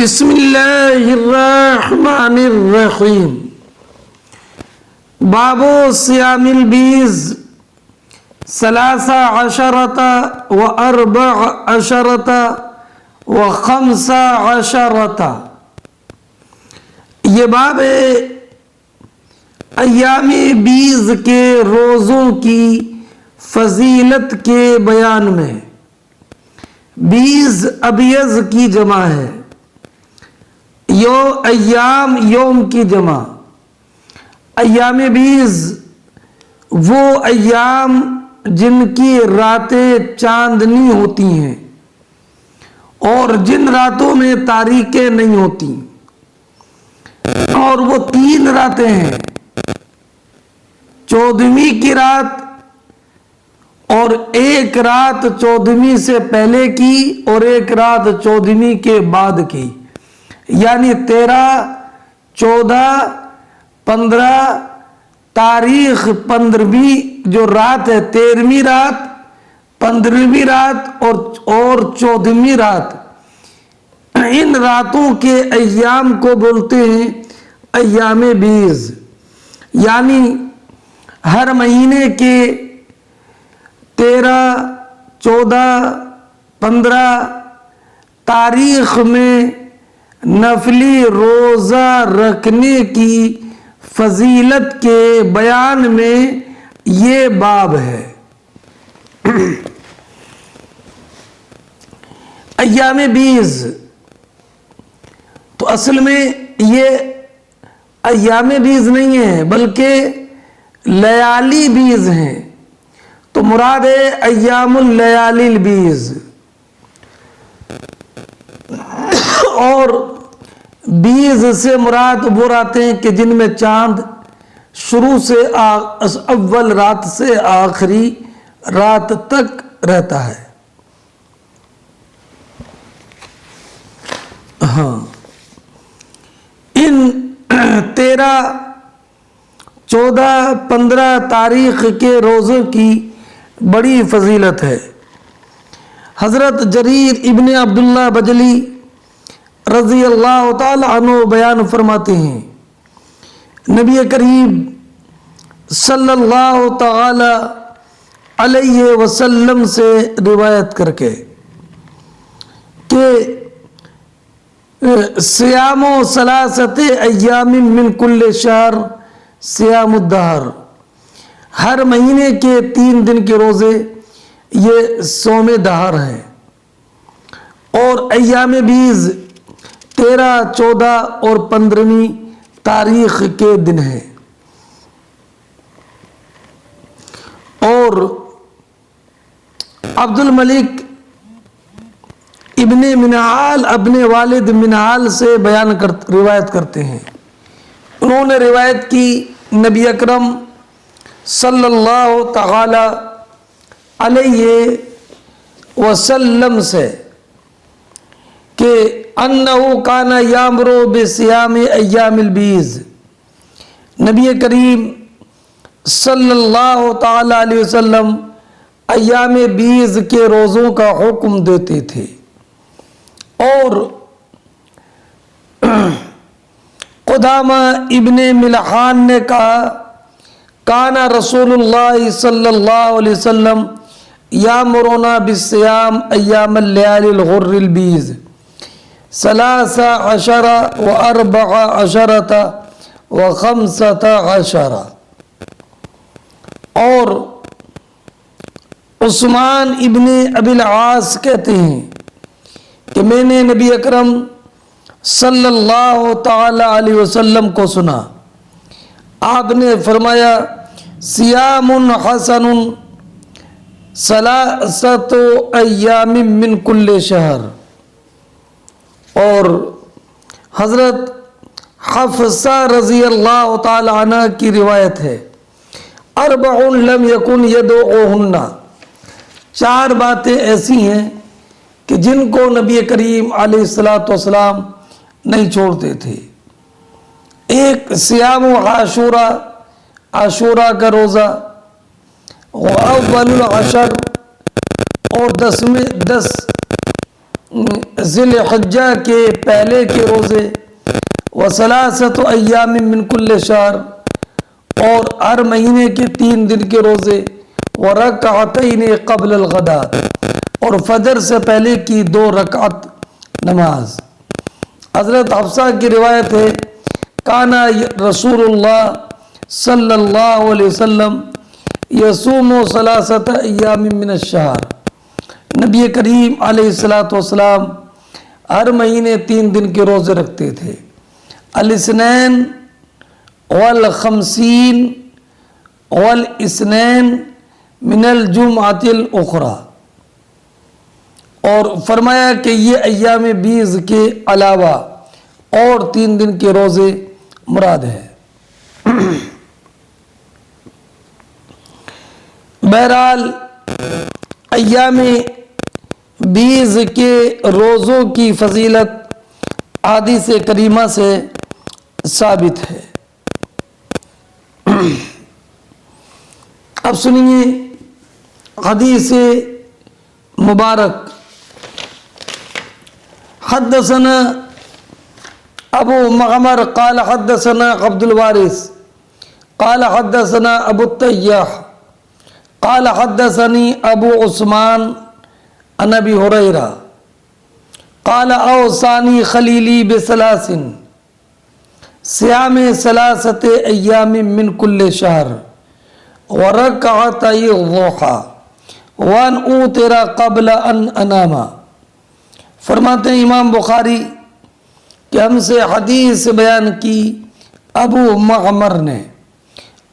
بسم اللہ الرحمن الرحیم۔ باب صیام البیض 13 و14 و15۔ یہ باب ہے ایام بیض کے روزوں کی فضیلت کے بیان میں۔ بیض ابیض کی جمع ہے، ایام یوم کی جمع۔ ایام بیض وہ ایام جن کی راتیں چاندنی ہوتی ہیں اور جن راتوں میں تاریکیں نہیں ہوتی، اور وہ 3 راتیں ہیں، 14ویں کی رات اور ایک رات 14ویں سے پہلے کی اور ایک رات 14ویں کے بعد کی، یعنی 13، 14، 15 تاریخ 15ویں جو رات ہے، 13ویں رات، 15ویں رات اور 14ویں رات، ان راتوں کے ایام کو بولتے ہیں ایام بیض۔ یعنی ہر مہینے کے 13، 14، 15 تاریخ میں نفلی روزہ رکھنے کی فضیلت کے بیان میں یہ باب ہے۔ ایام بیض تو اصل میں یہ ایام بیض نہیں ہے بلکہ لیالی بیض ہیں، تو مراد ہے ایام اللیالی البیض۔ اور بیض سے مراد وہ راتیں کہ جن میں چاند شروع سے اول رات سے آخری رات تک رہتا ہے۔ ہاں، ان 13، 14، 15 تاریخ کے روزوں کی بڑی فضیلت ہے۔ حضرت جریر ابن عبداللہ بجلی رضی اللہ تعالی عنہ بیان فرماتے ہیں، نبی کریم صلی اللہ تعالی علیہ وسلم سے روایت کر کے کہ صیام 3 ایام من کل شہر صیام الدہر، ہر مہینے کے 3 دن کے روزے یہ صوم دہر ہیں، اور ایام بیض 13، 14 اور 15ویں تاریخ کے دن ہیں۔ اور عبد الملک ابن منہال اپنے والد منہال سے روایت کرتے ہیں، انہوں نے روایت کی نبی اکرم صلی اللہ تعالی علیہ وسلم سے کہ انہو کان یامر بصیام ایام البیض، نبی کریم صلی اللہ تعالی علیہ وسلم ایام بیض کے روزوں کا حکم دیتے تھے۔ اور قدامہ ابن ملحان نے کہا کان رسول اللہ صلی اللہ علیہ وسلم یامرنا بالصیام ایام اللیال الغر البیض 13 و14 و15۔ اور عثمان ابن ابی العاص کہتے ہیں کہ میں نے نبی اکرم صلی اللہ تعالی علیہ وسلم کو سنا، آپ نے فرمایا صیام حسن 3 ایام من کل شہر۔ اور حضرت حفصہ رضی اللہ تعالی عنہ کی روایت ہے 4 لم یکن یدعوہن، 4 باتیں ایسی ہیں کہ جن کو نبی کریم علیہ السلام نہیں چھوڑتے تھے۔ ایک صیام عاشورہ، عاشورہ کا روزہ، اول العشر، اور 10 ذی الحجہ کے پہلے کے روزے، وثلاثۃ ایام من کل شہر، اور ہر مہینے کے 3 دن کے روزے، ورکعتین قبل الغداۃ، اور فجر سے پہلے کی 2 رکعت نماز۔ حضرت حفصہ کی روایت ہے، کانا رسول اللہ صلی اللہ علیہ وسلم یصوم ثلاثۃ ایام من الشہر، نبی کریم علیہ السلام ہر مہینے 3 دن کے روزے رکھتے تھے، الاثنین والخمسین والاثنین من الجمعۃ الاخری، اور فرمایا کہ یہ ایام 20 کے علاوہ اور 3 دن کے روزے مراد ہے۔ بہرحال ایام 20 کے روزوں کی فضیلت احادیث کریمہ سے ثابت ہے۔ اب سنیے حدیث مبارک۔ حدثنا ابو معمر قال حدثنا عبد الوارث قال حدثنا ابو التیاح قال حدثني ابو عثمان عن ابي هريره قال اوصاني خليلي بثلاث صيام 3 ايام من كل شهر وركعتي الضحى وان اوتر قبل ان انام۔ فرماتے ہیں امام بخاری کہ ہم سے حدیث بیان کی ابو معمر نے،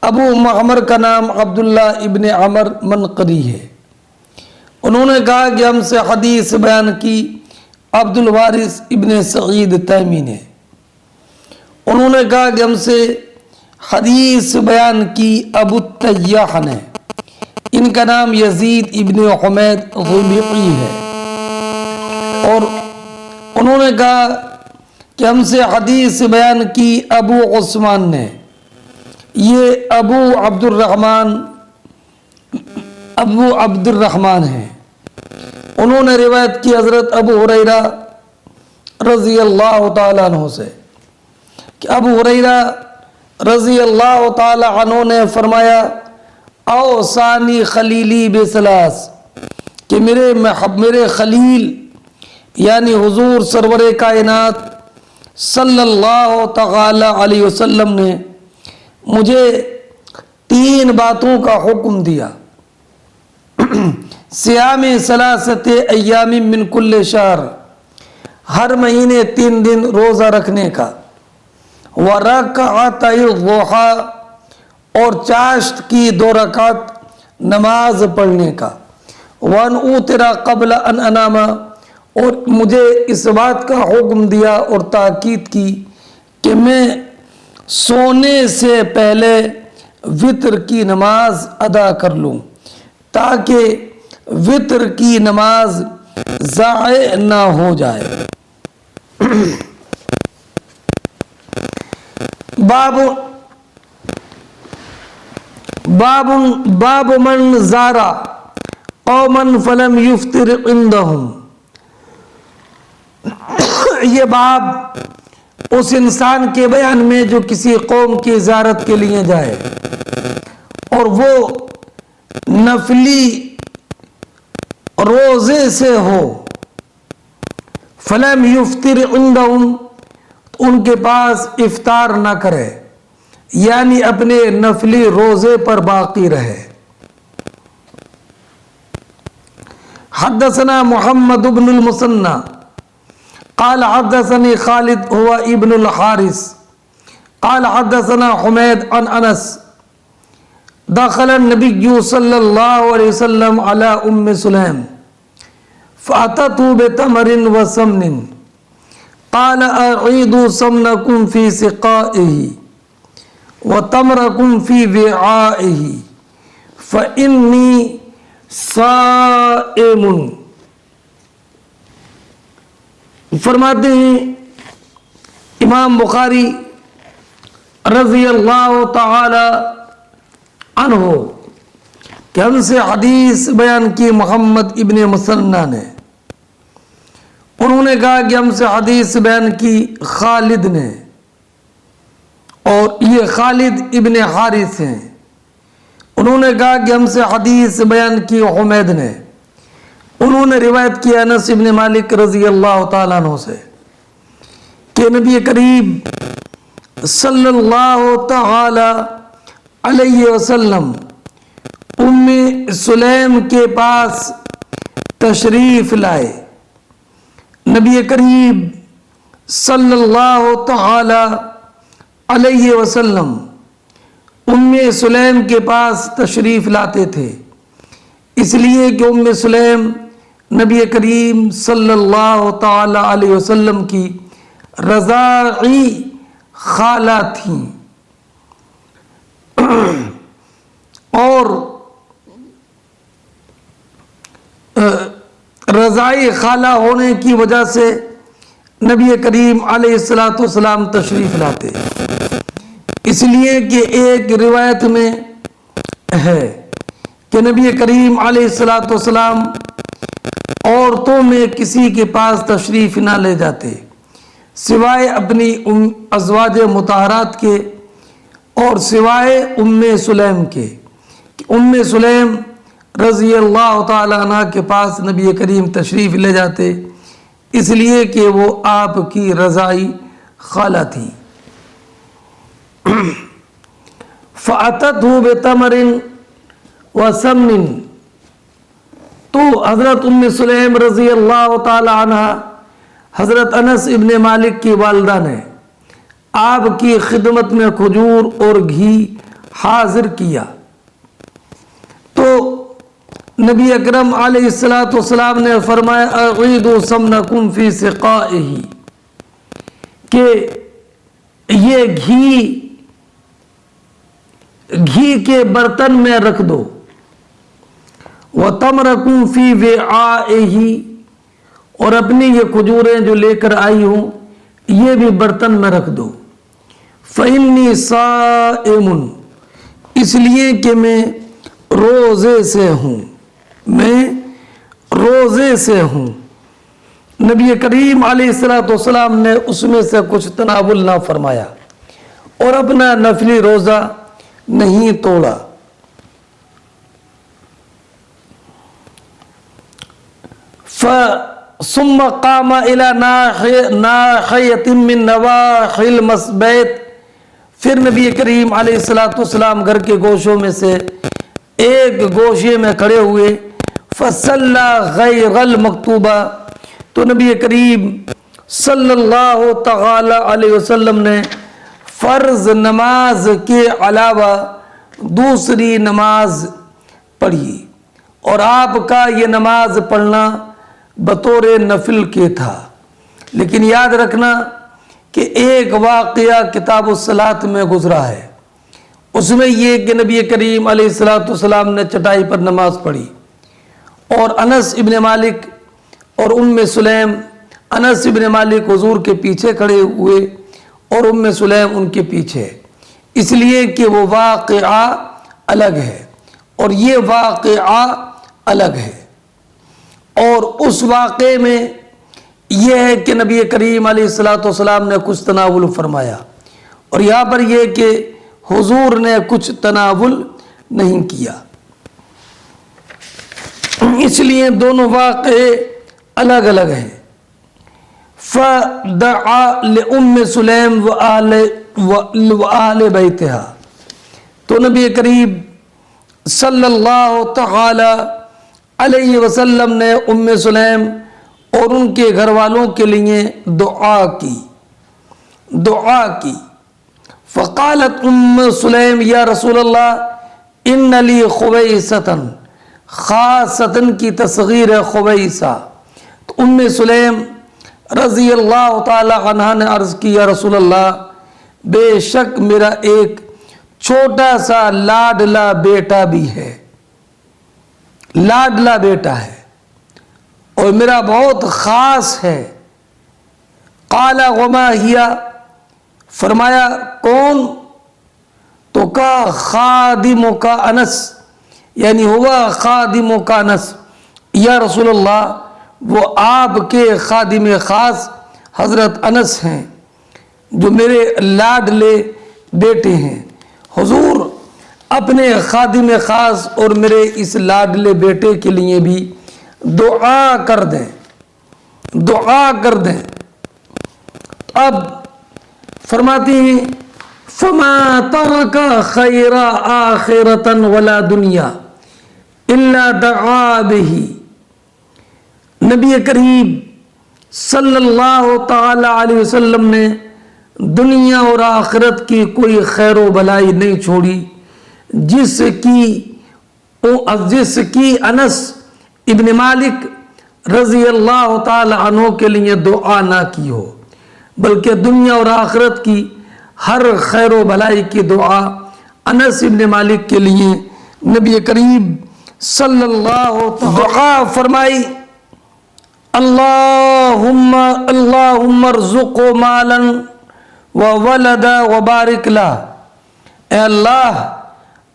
ابو معمر کا نام عبداللہ ابن عمر منقری ہے، انہوں نے کہا کہ ہم سے حدیث بیان کی عبد الوارث ابن سعید تیمی نے، انہوں نے کہا کہ ہم سے حدیث بیان کی ابو التیاح نے، ان کا نام یزید ابن حمید غلیقی ہے، اور انہوں نے کہا کہ ہم سے حدیث بیان کی ابو عثمان نے، یہ ابو عبد الرحمن ہیں، انہوں نے روایت کی حضرت ابو ہریرہ رضی اللہ تعالیٰ عنہ سے کہ ابو ہریرہ رضی اللہ تعالیٰ عنہ نے فرمایا، اوصانی خلیلی بثلاث، کہ میرے خلیل یعنی حضور سرور کائنات صلی اللہ تعالی علیہ وسلم نے مجھے 3 باتوں کا حکم دیا، صیام 3 ایام من کل شہر، ہر مہینے 3 دن روزہ رکھنے کا، ورکعتي الضحى، اور چاشت کی 2 رکعت نماز پڑھنے کا، وان اوتر قبل ان انام، اور مجھے اس بات کا حکم دیا اور تاکید کی کہ میں سونے سے پہلے وتر کی نماز ادا کر لوں تاکہ وتر کی نماز ضائع نہ ہو جائے۔ باب من زارا قوما فلم یفطر عندهم، یہ باب اس انسان کے بیان میں جو کسی قوم کی زیارت کے لیے جائے اور وہ نفلی روزے سے ہو، فلم یفطر عندهم، ان کے پاس افطار نہ کرے، یعنی اپنے نفلی روزے پر باقی رہے۔ حدثنا محمد بن المثنى قال حدثني خالد هو ابن الحارث قال حدثنا حميد عن انس دخل النبي صلى الله عليه وسلم على سليم فأتته بتمر وسمن قال أعيدوا سمنكم في سقائه وتمركم في وعائه فإني صائم۔ فرماتے ہیں امام بخاری رضی اللہ تعالی عنہ کہ ہم سے حدیث بیان کی محمد ابن مثنى نے، انہوں نے کہا کہ ہم سے حدیث بیان کی خالد نے، اور یہ خالد ابن حارث ہیں۔ انہوں نے کہا کہ ہم سے حدیث بیان کی حمید نے، انہوں نے روایت کی انس ابن مالک رضی اللہ تعالیٰ عنہ سے کہ نبی کریم صلی اللہ تعالی علیہ وسلم ام سلیم کے پاس تشریف لائے۔ نبی کریم صلی اللہ تعالی علیہ وسلم ام سلیم کے پاس تشریف لاتے تھے، اس لیے کہ ام سلیم نبی کریم صلی اللہ تعالی علیہ وسلم کی رضاعی خالہ تھیں، اور رضاعی خالہ ہونے کی وجہ سے نبی کریم علیہ السلام تشریف لاتے، اس لیے کہ ایک روایت میں ہے کہ نبی کریم علیہ السلام عورتوں میں کسی کے پاس تشریف نہ لے جاتے سوائے اپنی ازواج مطہرات کے، اور سوائے ام سلیم کے، ام سلیم رضی اللہ تعالی عنہ کے پاس نبی کریم تشریف لے جاتے، اس لیے کہ وہ آپ کی رضاعی خالہ تھی۔ فَأَتَتْهُ بِتَمْرٍ وَسَمْنٍ، تو حضرت ام سلیم رضی اللہ تعالی عنہ حضرت انس ابن مالک کی والدہ نے آپ کی خدمت میں کھجور اور گھی حاضر کیا، تو نبی اکرم علیہ السلام نے فرمایا اعیدوا سمنکم فی سقائہ، کہ یہ گھی کے برتن میں رکھ دو، وَتَمْرَكُمْ فِي وِعَائِهِ، اور اپنی یہ کھجوریں جو لے کر آئی ہوں یہ بھی برتن میں رکھ دو، فَإِنِّي صَائِمٌ، اس لیے کہ میں روزے سے ہوں، میں روزے سے ہوں۔ نبی کریم علیہ السلام نے اس میں سے کچھ تناول نہ فرمایا اور اپنا نفلی روزہ نہیں توڑا۔ ثم قام الى ناحیۃ من نواحی المسجد، پھر نبی کریم علیہ السلام گھر کے گوشوں میں سے ایک گوشے میں کھڑے ہوئے، فصلی غیر المکتوبہ، تو نبی کریم صلی اللہ تعالی علیہ وسلم نے فرض نماز کے علاوہ دوسری نماز پڑھی، اور آپ کا یہ نماز پڑھنا بطور نفل کے تھا۔ لیکن یاد رکھنا کہ ایک واقعہ کتاب الصلاۃ میں گزرا ہے، اس میں یہ کہ نبی کریم علیہ السلام نے چٹائی پر نماز پڑھی، اور انس ابن مالک اور ام سلیم، انس ابن مالک حضور کے پیچھے کھڑے ہوئے اور ام سلیم ان کے پیچھے، اس لیے کہ وہ واقعہ الگ ہے اور یہ واقعہ الگ ہے۔ اور اس واقعے میں یہ ہے کہ نبی کریم علیہ السلام نے کچھ تناول فرمایا، اور یہاں پر یہ کہ حضور نے کچھ تناول نہیں کیا، اس لیے دونوں واقعے الگ الگ ہیں۔ فَدَعَا لِأُمِّ سُلَيْمَ وَأَهْلِ بَيْتِهَا، تو نبی کریم صلی اللہ تعالی علیہ وسلم نے ام سلیم اور ان کے گھر والوں کے لیے دعا کی۔ فقالت ام سلیم یا رسول اللہ ان لی خویصۃ، خاصتاً کی تصغیر خویصہ، تو ام سلیم رضی اللہ تعالی عنہ نے عرض کی یا رسول اللہ بے شک میرا ایک چھوٹا سا لاڈلا بیٹا بھی ہے، لاڈلا بیٹا ہے اور میرا بہت خاص ہے۔ قال وما ہیا، فرمایا کون؟ تو کہا خادمک انس، یعنی ہوا خادمک انس، یا رسول اللہ وہ آپ کے خادم خاص حضرت انس ہیں جو میرے لاڈلے بیٹے ہیں۔ حضور اپنے خادم خاص اور میرے اس لاڈلے بیٹے کے لیے بھی دعا کر دیں، دعا کر دیں۔ اب فرماتی ہیں فما ترک خیر آخرتا ولا دنیا الا دعا بہ۔ نبی کریم صلی اللہ تعالی علیہ وسلم نے دنیا اور آخرت کی کوئی خیر و بلائی نہیں چھوڑی جس کی انس ابن مالک رضی اللہ تعالی عنہ کے لیے دعا نہ کی ہو، بلکہ دنیا اور آخرت کی ہر خیر و بلائی کی دعا انس ابن مالک کے لیے نبی کریم صلی اللہ دعا فرمائی اللہم ارزق مالا وولدا وبارک لہ۔ اے اللہ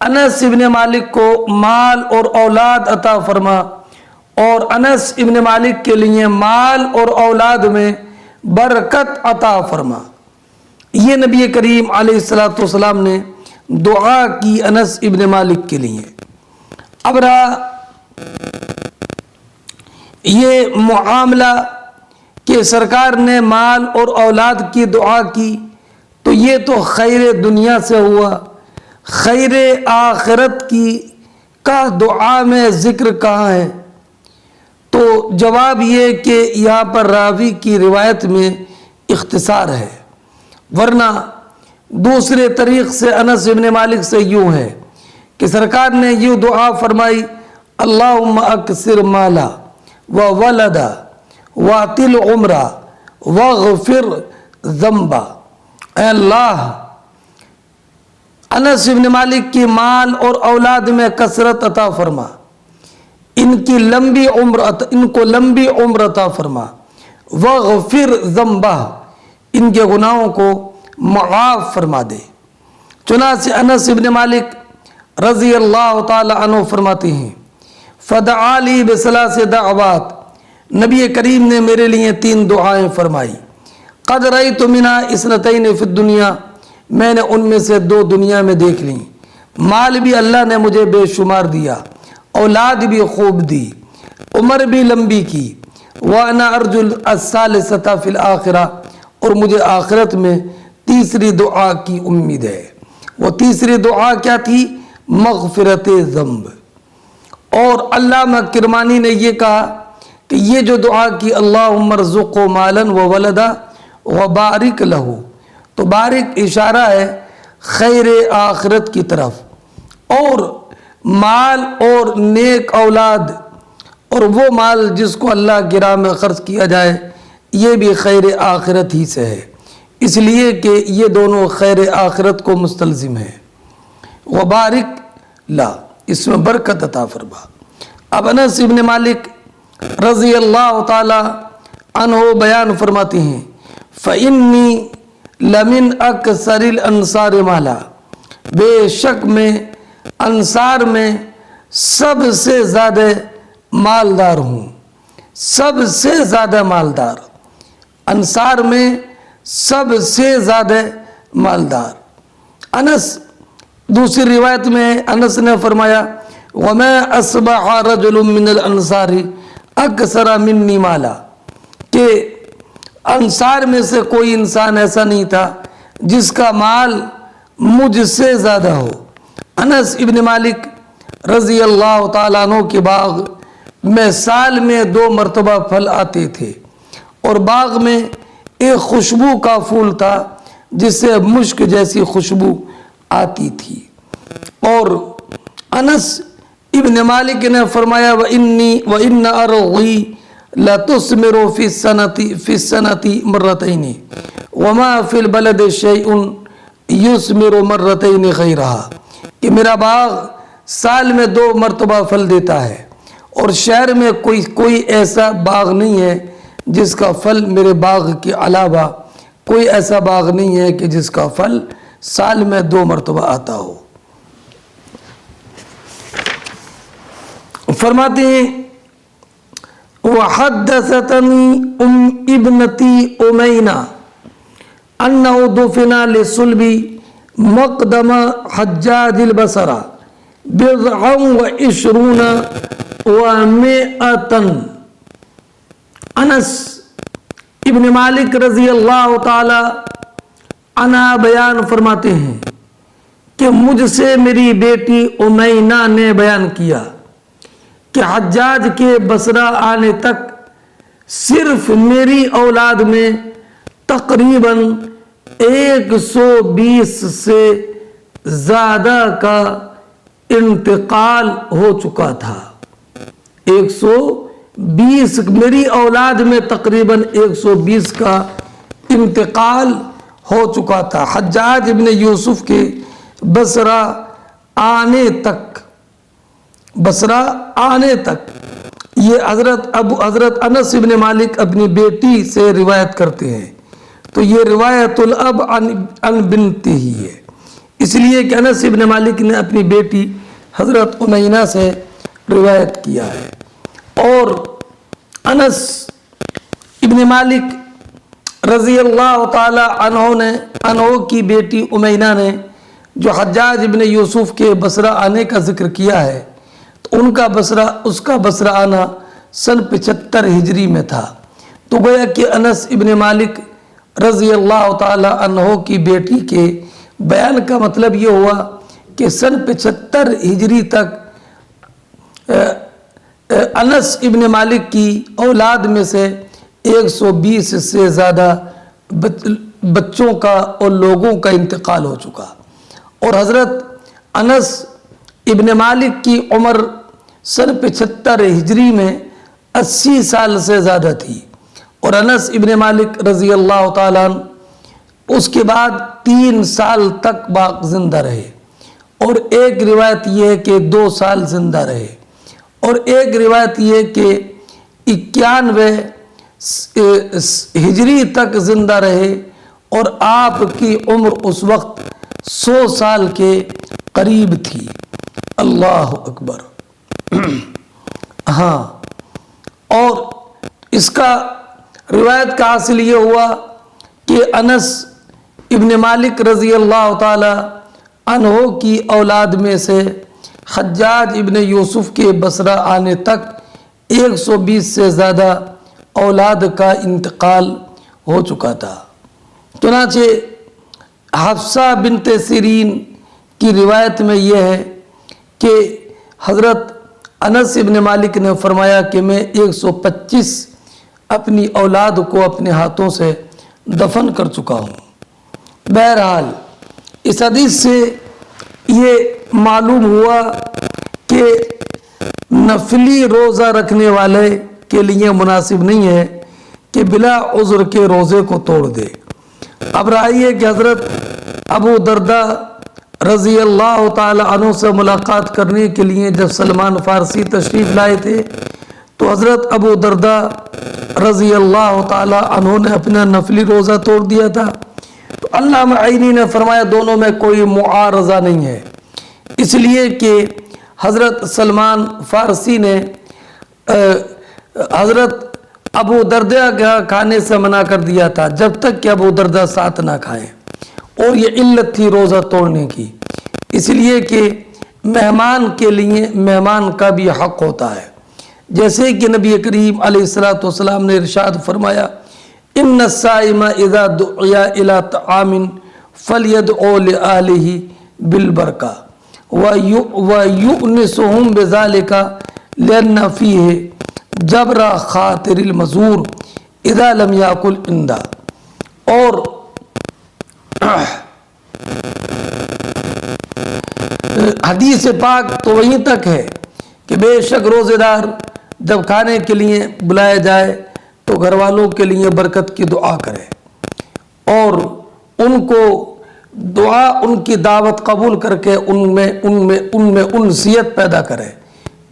انس ابن مالک کو مال اور اولاد عطا فرما اور انس ابن مالک کے لیے مال اور اولاد میں برکت عطا فرما۔ یہ نبی کریم علیہ الصلوۃ والسلام نے دعا کی انس ابن مالک کے لیے۔ اب رہا یہ معاملہ کہ سرکار نے مال اور اولاد کی دعا کی تو یہ تو خیر دنیا سے ہوا، خیر آخرت کی کا دعا میں ذکر کہاں ہے؟ تو جواب یہ کہ یہاں پر راوی کی روایت میں اختصار ہے، ورنہ دوسرے طریق سے انس ابن مالک سے یوں ہے کہ سرکار نے یوں دعا فرمائی اللہم اکثر مالا وولدا واطل عمرہ واغفر ذنبا۔ اے اللہ انس ابن مالک کی مال اور اولاد میں کثرت عطا فرما، ان کو لمبی عمر عطا فرما، واغفر ذنبا، ان کے گناہوں کو معاف فرما دے۔ چنانچہ انس ابن مالک رضی اللہ تعالی عنہ فرماتے ہیں فدعا لی بثلاث دعوات، نبی کریم نے میرے لیے 3 دعائیں فرمائی۔ قد رأیت منہا اثنتین فی الدنیا، میں نے ان میں سے 2 دنیا میں دیکھ لیں۔ مال بھی اللہ نے مجھے بے شمار دیا، اولاد بھی خوب دی، عمر بھی لمبی کی۔ وَأَنَا أَرْجُو الثَّالِثَةَ فِي الْآخِرَةِ، اور مجھے آخرت میں تیسری دعا کی امید ہے۔ وہ تیسری دعا کیا تھی؟ مغفرت ذنب۔ اور علامہ کرمانی نے یہ کہا کہ یہ جو دعا کی اللہم ارزق مالا وولدا وبارک لہ، تو بارک اشارہ ہے خیر آخرت کی طرف، اور مال اور نیک اولاد اور وہ مال جس کو اللہ کی راہ میں خرچ کیا جائے یہ بھی خیر آخرت ہی سے ہے، اس لیے کہ یہ دونوں خیر آخرت کو مستلزم ہیں۔ وبارک لا، اس میں برکت عطا فرما۔ اب انس ابن مالک رضی اللہ تعالی عنہ بیان فرماتے ہیں فَإِنِّي لَمِنْ أَكْثَرِ الْأَنصَارِ مَالًا، بے شک میں انصار میں سب سے زیادہ مالدار ہوں، سب سے زیادہ مالدار، انصار میں سب سے زیادہ مالدار۔ انس دوسری روایت میں انس نے فرمایا وَمَا أَصْبَحَ رَجُلٌ مِّنَ الْأَنصَارِ أَكْثَرَ مِنِّي مَالًا، کہ انصار میں سے کوئی انسان ایسا نہیں تھا جس کا مال مجھ سے زیادہ ہو۔ انس ابن مالک رضی اللہ تعالیٰ عنہ کے باغ میں سال میں 2 مرتبہ پھل آتے تھے، اور باغ میں ایک خوشبو کا پھول تھا جس سے مشک جیسی خوشبو آتی تھی۔ اور انس ابن مالک نے فرمایا وَإِنَّ أَرْضِي لَتُثْمِرُ فِي السَّنَةِ مَرَّتَيْنِ وَمَا فِي الْبَلَدِ شَيْءٌ يُثْمِرُ مَرَّتَيْنِ غَيْرَهَا، کہ میرا باغ سال میں 2 مرتبہ پھل دیتا ہے، اور شہر میں کوئی ایسا باغ نہیں ہے جس کا پھل میرے باغ کے علاوہ کوئی ایسا باغ نہیں ہے کہ جس کا پھل سال میں 2 مرتبہ آتا ہو۔ فرماتے ہیں وحدثتني ابنتي أمينة أنه دفن لصلب مقدم حجاج البصرة 27 و100. انس ابن مالک رضی اللہ تعالی عنہ بیان فرماتے ہیں کہ مجھ سے میری بیٹی امینا نے بیان کیا کہ حجاج کے بصرہ آنے تک صرف میری اولاد میں تقریباً 120 سے زیادہ کا انتقال ہو چکا تھا. 120 میری اولاد میں تقریباً 120 کا انتقال ہو چکا تھا. حجاج ابن یوسف کے بصرہ آنے تک یہ حضرت انس ابن مالک اپنی بیٹی سے روایت کرتے ہیں. تو یہ روایت الاب عن بنت ہی ہے، اس لیے کہ انس ابن مالک نے اپنی بیٹی حضرت امینا سے روایت کیا ہے. اور انس ابن مالک رضی اللہ تعالی عنہ کی بیٹی امینا نے جو حجاج ابن یوسف کے بصرہ آنے کا ذکر کیا ہے، تو اس کا بصرہ آنا سن 75 ہجری میں تھا. تو گویا کہ انس ابن مالک رضی اللہ تعالی عنہ کی بیٹی کے بیان کا مطلب یہ ہوا کہ سن 75 ہجری تک انس ابن مالک کی اولاد میں سے 120 سے زیادہ بچوں کا اور لوگوں کا انتقال ہو چکا. اور حضرت انس ابن مالک کی عمر سن 75 ہجری میں 80 سال سے زیادہ تھی. اور انس ابن مالک رضی اللہ تعالیٰ عنہ اس کے بعد 3 سال تک زندہ رہے. اور ایک روایت یہ ہے کہ 2 سال زندہ رہے. اور ایک روایت یہ کہ 91 ہجری تک زندہ رہے. اور آپ کی عمر اس وقت 100 سال کے قریب تھی. اللہ اکبر. ہاں، اور اس کا روایت کا حاصل یہ ہوا کہ انس ابن مالک رضی اللہ تعالی عنہ کی اولاد میں سے حجاج ابن یوسف کے بصرہ آنے تک 120 سے زیادہ اولاد کا انتقال ہو چکا تھا. چنانچہ حفصہ بنت سیرین کی روایت میں یہ ہے کہ حضرت انس ابن مالک نے فرمایا کہ میں 125 اپنی اولاد کو اپنے ہاتھوں سے دفن کر چکا ہوں. بہرحال اس حدیث سے یہ معلوم ہوا کہ نفلی روزہ رکھنے والے کے لیے مناسب نہیں ہے کہ بلا عذر کے روزے کو توڑ دے. اب رائے کہ حضرت ابو درداء رضی اللہ تعالی عنہ سے ملاقات کرنے کے لیے جب سلمان فارسی تشریف لائے تھے تو حضرت ابو درداء رضی اللہ تعالی عنہ نے اپنا نفلی روزہ توڑ دیا تھا. تو علامہ عینی نے فرمایا دونوں میں کوئی معارضہ نہیں ہے، اس لیے کہ حضرت سلمان فارسی نے حضرت ابو درداء کا کھانے سے منع کر دیا تھا جب تک کہ ابو درداء ساتھ نہ کھائیں. اور یہ علت تھی روزہ توڑنے کی، اس لیے کہ مہمان کے لیے مہمان کا بھی حق ہوتا ہے. جیسے کہ نبی کریم علیہ السلام نے ارشاد فرمایا ان الصائم اذا دعی الى طعام فلیدعو لأہلہ بالبرکہ وَيُؤْنِسُهُمْ بِذَلِكَ لِأَنَّ فِيهِ جَبْرَ خَاطِرِ الْمَزُورِ اِذَا لَمْ يَأْكُلْ عِنْدَ. اور حدیث پاک تو وہیں تک ہے کہ بے شک روزے دار جب کھانے کے لیے بلایا جائے تو گھر والوں کے لیے برکت کی دعا کرے اور ان کو دعا ان کی دعوت قبول کر کے ان میں انسیت پیدا کرے.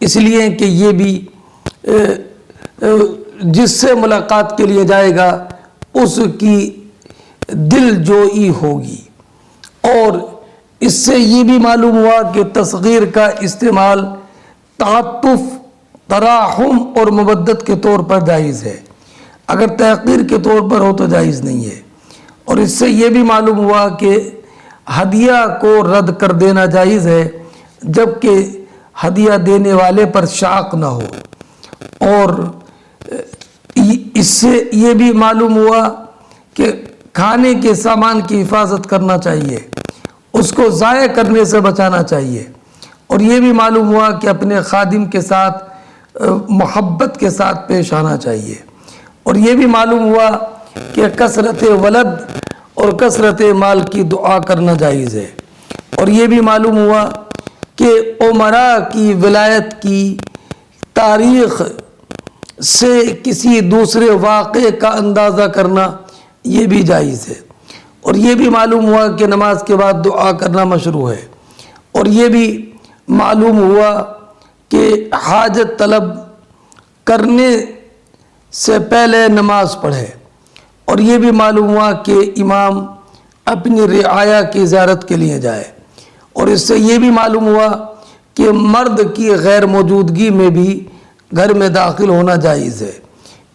اس لیے کہ یہ بھی جس سے ملاقات کے لیے جائے گا اس کی دل جوئی ہوگی. اور اس سے یہ بھی معلوم ہوا کہ تصغیر کا استعمال تراحم اور مودت کے طور پر جائز ہے، اگر تحقیر کے طور پر ہو تو جائز نہیں ہے۔ اور اس سے یہ بھی معلوم ہوا کہ ہدیہ کو رد کر دینا جائز ہے جبکہ ہدیہ دینے والے پر شاق نہ ہو۔ اور اس سے یہ بھی معلوم ہوا کہ کھانے کے سامان کی حفاظت کرنا چاہیے، اس کو ضائع کرنے سے بچانا چاہیے۔ اور یہ بھی معلوم ہوا کہ اپنے خادم کے ساتھ محبت کے ساتھ پیش آنا چاہیے۔ اور یہ بھی معلوم ہوا کہ کثرت ولد اور کثرت مال کی دعا کرنا جائز ہے۔ اور یہ بھی معلوم ہوا کہ امراء کی ولایت کی تاریخ سے کسی دوسرے واقعے کا اندازہ کرنا یہ بھی جائز ہے۔ اور یہ بھی معلوم ہوا کہ نماز کے بعد دعا کرنا مشروع ہے۔ اور یہ بھی معلوم ہوا کہ حاجت طلب کرنے سے پہلے نماز پڑھے۔ اور یہ بھی معلوم ہوا کہ امام اپنی رعایا کی زیارت کے لیے جائے۔ اور اس سے یہ بھی معلوم ہوا کہ مرد کی غیر موجودگی میں بھی گھر میں داخل ہونا جائز ہے،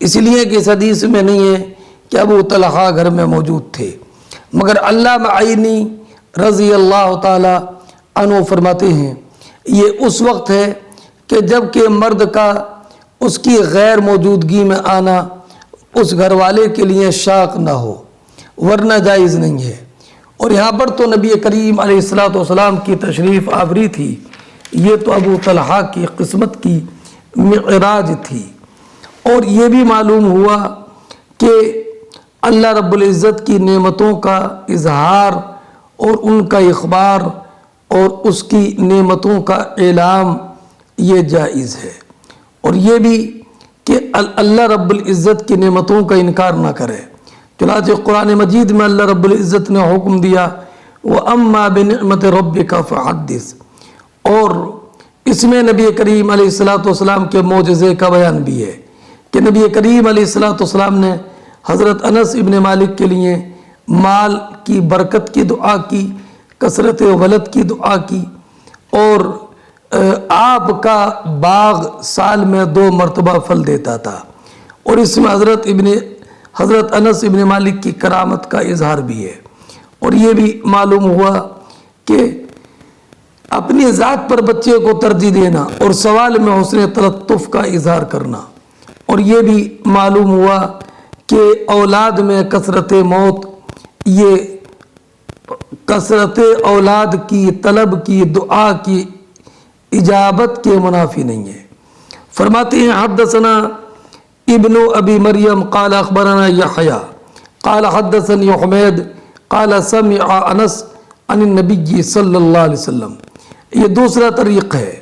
اس لیے کہ اس حدیث میں نہیں ہے کہ ابو طلحہ گھر میں موجود تھے، مگر علامہ عینی رضی اللہ تعالی عنہ فرماتے ہیں یہ اس وقت ہے کہ جب کہ مرد کا اس کی غیر موجودگی میں آنا اس گھر والے کے لیے شاق نہ ہو، ورنہ جائز نہیں ہے۔ اور یہاں پر تو نبی کریم علیہ السلام کی تشریف آوری تھی، یہ تو ابو طلحہ کی قسمت کی معراج تھی۔ اور یہ بھی معلوم ہوا کہ اللہ رب العزت کی نعمتوں کا اظہار اور ان کا اخبار اور اس کی نعمتوں کا اعلام یہ جائز ہے۔ اور یہ بھی کہ اللہ رب العزت کی نعمتوں کا انکار نہ کرے، چنانچہ قرآن مجید میں اللہ رب العزت نے حکم دیا وَأَمَّا بِنِعْمَةِ رَبِّكَ فَحَدِّثْ، اور اس میں نبی کریم علیہ السلام کے معجزے کا بیان بھی ہے کہ نبی کریم علیہ السلام نے حضرت انس ابن مالک کے لیے مال کی برکت کی دعا کی، کثرت ولد کی دعا کی، اور آپ کا باغ سال میں 2 مرتبہ پھل دیتا تھا۔ اور اس میں حضرت انس ابن مالک کی کرامت کا اظہار بھی ہے۔ اور یہ بھی معلوم ہوا کہ اپنی ذات پر بچے کو ترجیح دینا اور سوال میں حسن تلطف کا اظہار کرنا۔ اور یہ بھی معلوم ہوا کہ اولاد میں کثرت موت یہ کثرت اولاد کی طلب کی دعا کی اجابت کے منافی نہیں ہے۔ فرماتے ہیں حدثنا ابن ابی مریم قال اخبرنا یحییٰ قال حدثنی حمید قال سمع انس عن النبی صلی اللہ علیہ وسلم، یہ دوسرا طریق ہے۔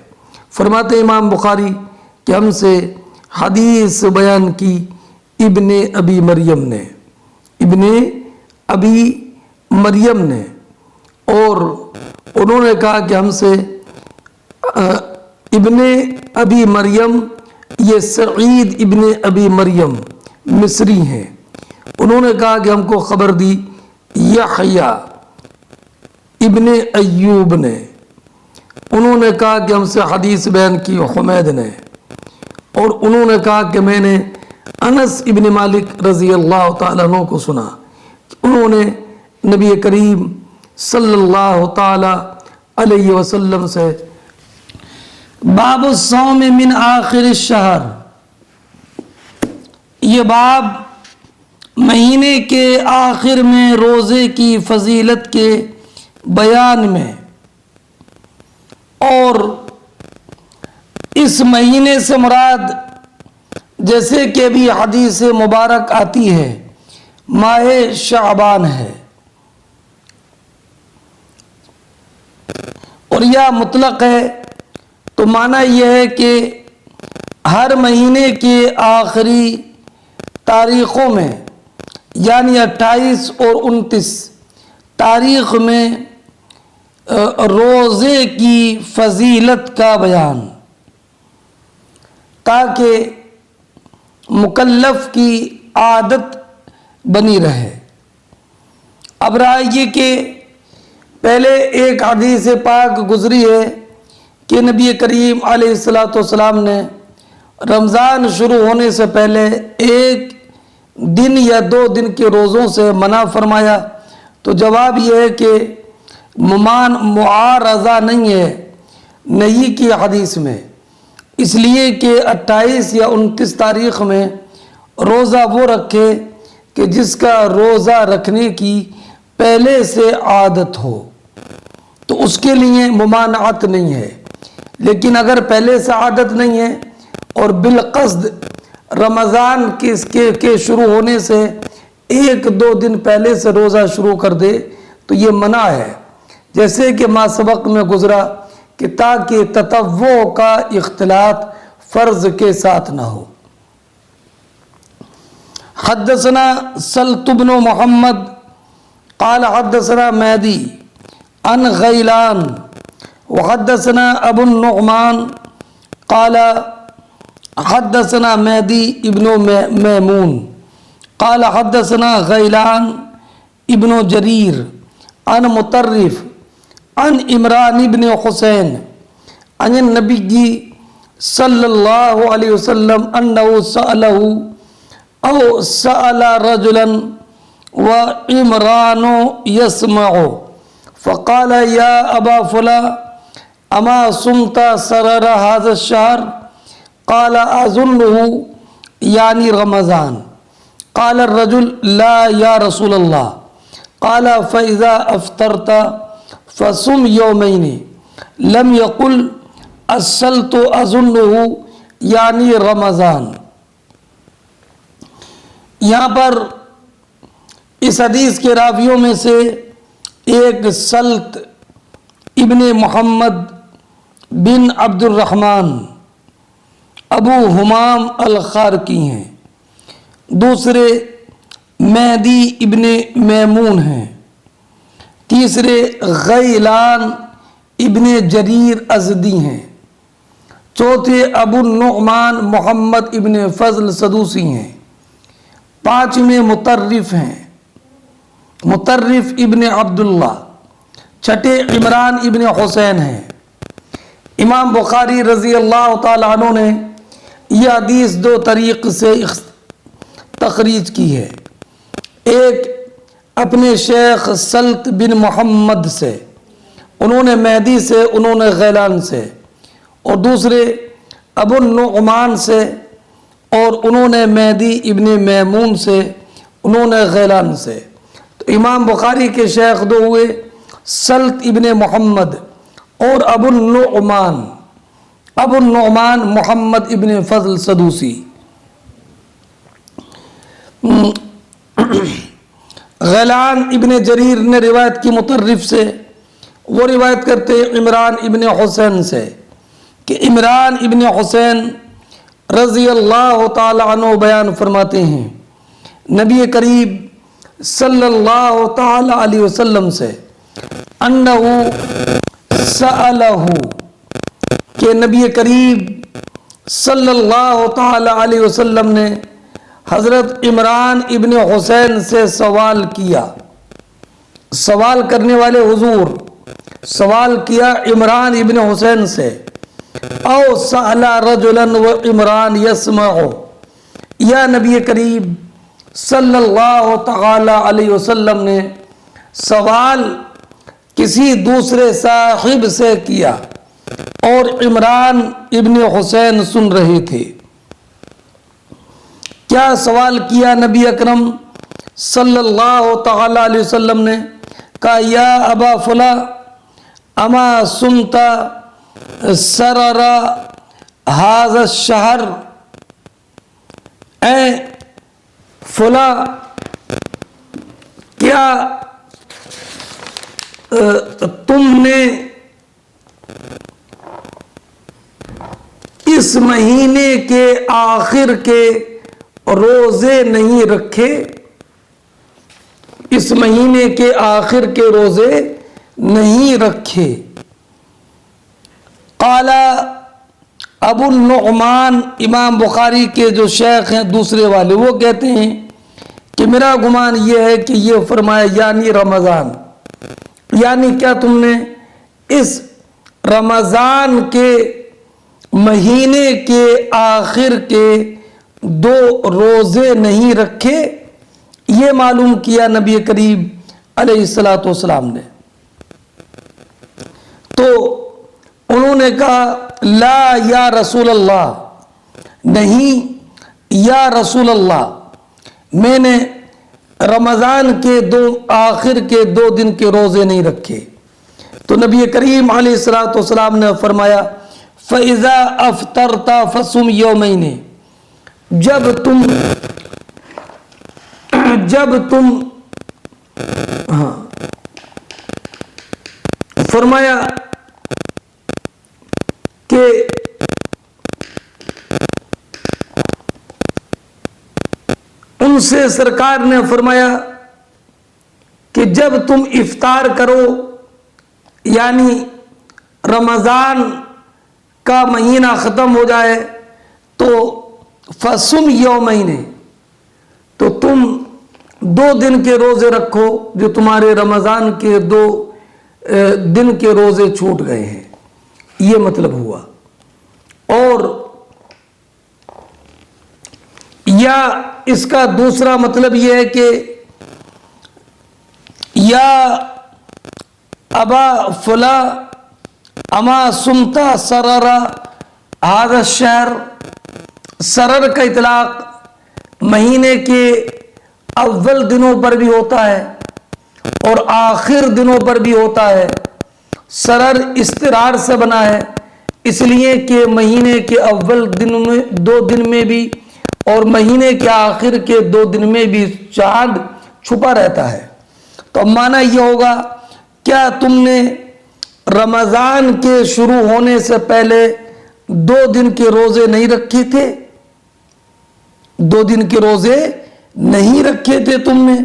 فرماتے امام بخاری کہ ہم سے حدیث بیان کی ابن ابی مریم نے، اور انہوں نے کہا کہ ہم سے ابن ابی مریم یہ سعید ابن ابی مریم مصری ہیں، انہوں نے کہا کہ ہم کو خبر دی یحییٰ ابن ایوب نے، انہوں نے کہا کہ ہم سے حدیث بیان کی حمید نے، اور انہوں نے کہا کہ میں نے انس ابن مالک رضی اللہ تعالیٰ عنہ کو سنا کہ انہوں نے نبی کریم صلی اللہ تعالیٰ علیہ وسلم سے باب الصوم من آخر الشہر، یہ باب مہینے کے آخر میں روزے کی فضیلت کے بیان میں، اور اس مہینے سے مراد جیسے کہ ابھی حدیث مبارک آتی ہے ماہ شعبان ہے، اور یہ مطلق ہے تو معنی یہ ہے کہ ہر مہینے کے آخری تاریخوں میں یعنی 28 اور 29 تاریخ میں روزے کی فضیلت کا بیان، تاکہ مکلف کی عادت بنی رہے۔ اب رہا یہ کہ پہلے ایک حدیث پاک گزری ہے کہ نبی کریم علیہ السلام نے رمضان شروع ہونے سے پہلے 1 دن یا 2 دن کے روزوں سے منع فرمایا؟ تو جواب یہ ہے کہ معارضہ نہیں ہے نہی کی حدیث میں، اس لیے کہ 28 یا 29 تاریخ میں روزہ وہ رکھے کہ جس کا روزہ رکھنے کی پہلے سے عادت ہو، تو اس کے لیے ممانعت نہیں ہے۔ لیکن اگر پہلے سے عادت نہیں ہے اور بالقصد رمضان کے شروع ہونے سے 1-2 دن پہلے سے روزہ شروع کر دے تو یہ منع ہے، جیسے کہ ما سبق میں گزرا کہ تاکہ تطوع کا اختلاط فرض کے ساتھ نہ ہو۔ حدثنا سلط بن محمد قال حدثنا مہدی عن غیلان وحدثنا ابو النعمان قال حدثنا مہدی ابن میمون قال حدثنا غیلان ابن جریر عن مطرف عن عمران ابن حسین عن النبی صلی اللہ علیہ وسلم انه سأله او سأل رجلا وعمران يسمع فقال یا ابا فلان اما صمت سرر هذا الشهر قال اظنه یعنی رمضان قال الرجل لا یا رسول اللہ قال فإذا افطرت فصم یومین لم یقل السلط اظنه یعنی رمضان۔ یہاں پر اس حدیث کے راویوں میں سے ایک سلط ابن محمد بن عبد الرحمن ابو حمام الخارکی ہیں، دوسرے مہدی ابن میمون ہیں، تیسرے غیلان ابن جریر ازدی ہیں، چوتھے ابو النعمان محمد ابن فضل سدوسی ہیں، پانچویں مطرف ہیں، مطرف ابن عبداللہ، چھٹے عمران ابن حسین ہیں۔ امام بخاری رضی اللہ تعالیٰ عنہ نے یہ حدیث 2 طریق سے تخریج کی ہے، ایک اپنے شیخ سلط بن محمد سے، انہوں نے مہدی سے، انہوں نے غیلان سے، اور دوسرے ابو النعمان سے، اور انہوں نے مہدی ابن میمون سے، انہوں نے غیلان سے۔ تو امام بخاری کے شیخ 2 ہوئے سلط ابن محمد اور ابو النعمان محمد ابن فضل سدوسی۔ غیلان ابن جریر نے روایت کی مطرف سے، وہ روایت کرتے عمران ابن حسین سے کہ عمران ابن حسین رضی اللہ تعالی عنہ بیان فرماتے ہیں نبی کریم صلی اللہ تعالی علیہ وسلم سے انہو سألہ کہ نبی کریم صلی اللہ تعالی علیہ وسلم نے حضرت عمران ابن حسین سے سوال کیا، سوال کرنے والے حضور سوال کیا عمران ابن حسین سے، او سأل رجلا و عمران یسمع، یا نبی کریم صلی اللہ تعالی علیہ وسلم نے سوال کسی دوسرے صاحب سے کیا اور عمران ابن حسین سن رہے تھے۔ کیا سوال کیا نبی اکرم صلی اللہ تعالی علیہ وسلم نے؟ کہا یا ابا فلاں اما سمتا سرر هذا الشہر، اے فلاں کیا تم نے اس مہینے کے آخر کے روزے نہیں رکھے؟ اس مہینے کے آخر کے روزے نہیں رکھے؟ قال ابو النعمان، امام بخاری کے جو شیخ ہیں دوسرے والے، وہ کہتے ہیں کہ میرا گمان یہ ہے کہ یہ فرمایا یعنی رمضان، یعنی کیا تم نے اس رمضان کے مہینے کے آخر کے 2 روزے نہیں رکھے؟ یہ معلوم کیا نبی کریم علیہ الصلوۃ والسلام نے۔ تو انہوں نے کہا لا یا رسول اللہ، نہیں یا رسول اللہ، میں نے رمضان کے آخر کے 2 دن کے روزے نہیں رکھے۔ تو نبی کریم علیہ الصلوۃ والسلام نے فرمایا فَإِذَا أَفْطَرْتَ فَصُمْ يَوْمَيْنِ، جب تم فرمایا کہ ان سے سرکار نے فرمایا کہ جب تم افطار کرو، یعنی رمضان کا مہینہ ختم ہو جائے تو فصم یومین، تو تم 2 دن کے روزے رکھو جو تمہارے رمضان کے 2 دن کے روزے چھوٹ گئے ہیں، یہ مطلب ہوا۔ اور یا اس کا دوسرا مطلب یہ ہے کہ یا ابا فلا اما سمتا سررا هذا الشہر، سرر کا اطلاق مہینے کے اول دنوں پر بھی ہوتا ہے اور آخر دنوں پر بھی ہوتا ہے۔ سرر استرار سے بنا ہے، اس لیے کہ مہینے کے اول دن میں 2 دن میں بھی اور مہینے کے آخر کے 2 دن میں بھی چاند چھپا رہتا ہے۔ تو معنی یہ ہوگا کیا تم نے رمضان کے شروع ہونے سے پہلے 2 دن کے روزے نہیں رکھے تھے؟ 2 دن کے روزے نہیں رکھے تھے تم نے؟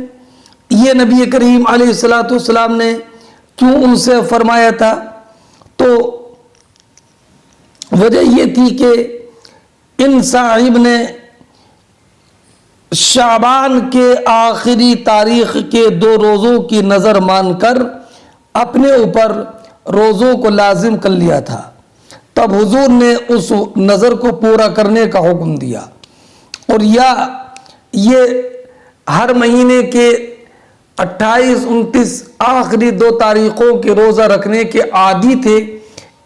یہ نبی کریم علیہ الصلوۃ والسلام نے کیوں ان سے فرمایا تھا؟ تو وجہ یہ تھی کہ ان صاحب نے شعبان کے آخری تاریخ کے 2 روزوں کی نظر مان کر اپنے اوپر روزوں کو لازم کر لیا تھا، تب حضور نے اس نظر کو پورا کرنے کا حکم دیا۔ اور یا یہ ہر مہینے کے 28 29 آخری 2 تاریخوں کے روزہ رکھنے کے عادی تھے،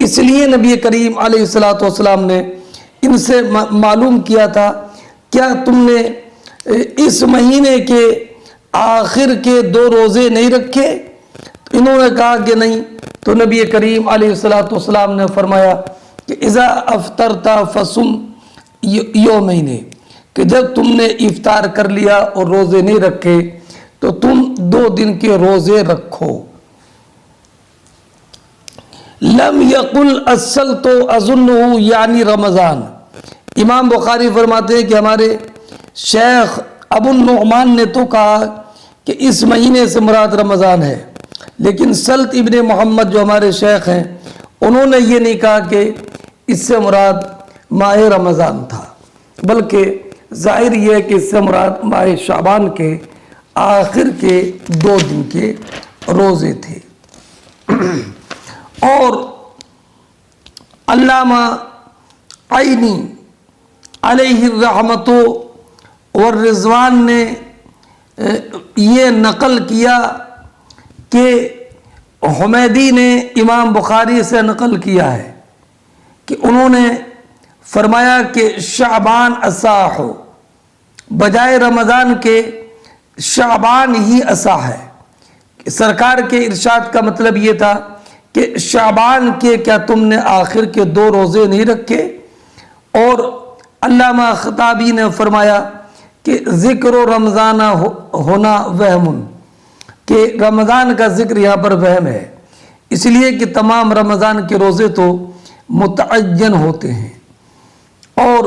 اس لیے نبی کریم علیہ الصلوۃ والسلام نے ان سے معلوم کیا تھا کیا تم نے اس مہینے کے آخر کے 2 روزے نہیں رکھے؟ انہوں نے کہا کہ نہیں۔ تو نبی کریم علیہ الصلوۃ والسلام نے فرمایا کہ اذا افطرت فصم یومین، کہ جب تم نے افطار کر لیا اور روزے نہیں رکھے تو تم 2 دن کے روزے رکھو۔ لم یقل السلط اظنہ یعنی رمضان، امام بخاری فرماتے ہیں کہ ہمارے شیخ ابو النعمان نے تو کہا کہ اس مہینے سے مراد رمضان ہے، لیکن سلط ابن محمد جو ہمارے شیخ ہیں انہوں نے یہ نہیں کہا کہ اس سے مراد ماہ رمضان تھا، بلکہ ظاہر یہ ہے کہ اس سے مراد ماہ شعبان کے آخر کے 2 دن کے روزے تھے۔ اور علامہ عینی علیہ الرحمۃ والرضوان نے یہ نقل کیا کہ حمیدی نے امام بخاری سے نقل کیا ہے کہ انہوں نے فرمایا کہ شعبان اصح، بجائے رمضان کے شعبان ہی اصح ہے۔ سرکار کے ارشاد کا مطلب یہ تھا کہ شعبان کے کیا تم نے آخر کے 2 روزے نہیں رکھے؟ اور علامہ خطابی نے فرمایا کہ ذکر و رمضان ہونا وہم، کہ رمضان کا ذکر یہاں پر وہم ہے، اس لیے کہ تمام رمضان کے روزے تو متعین ہوتے ہیں۔ اور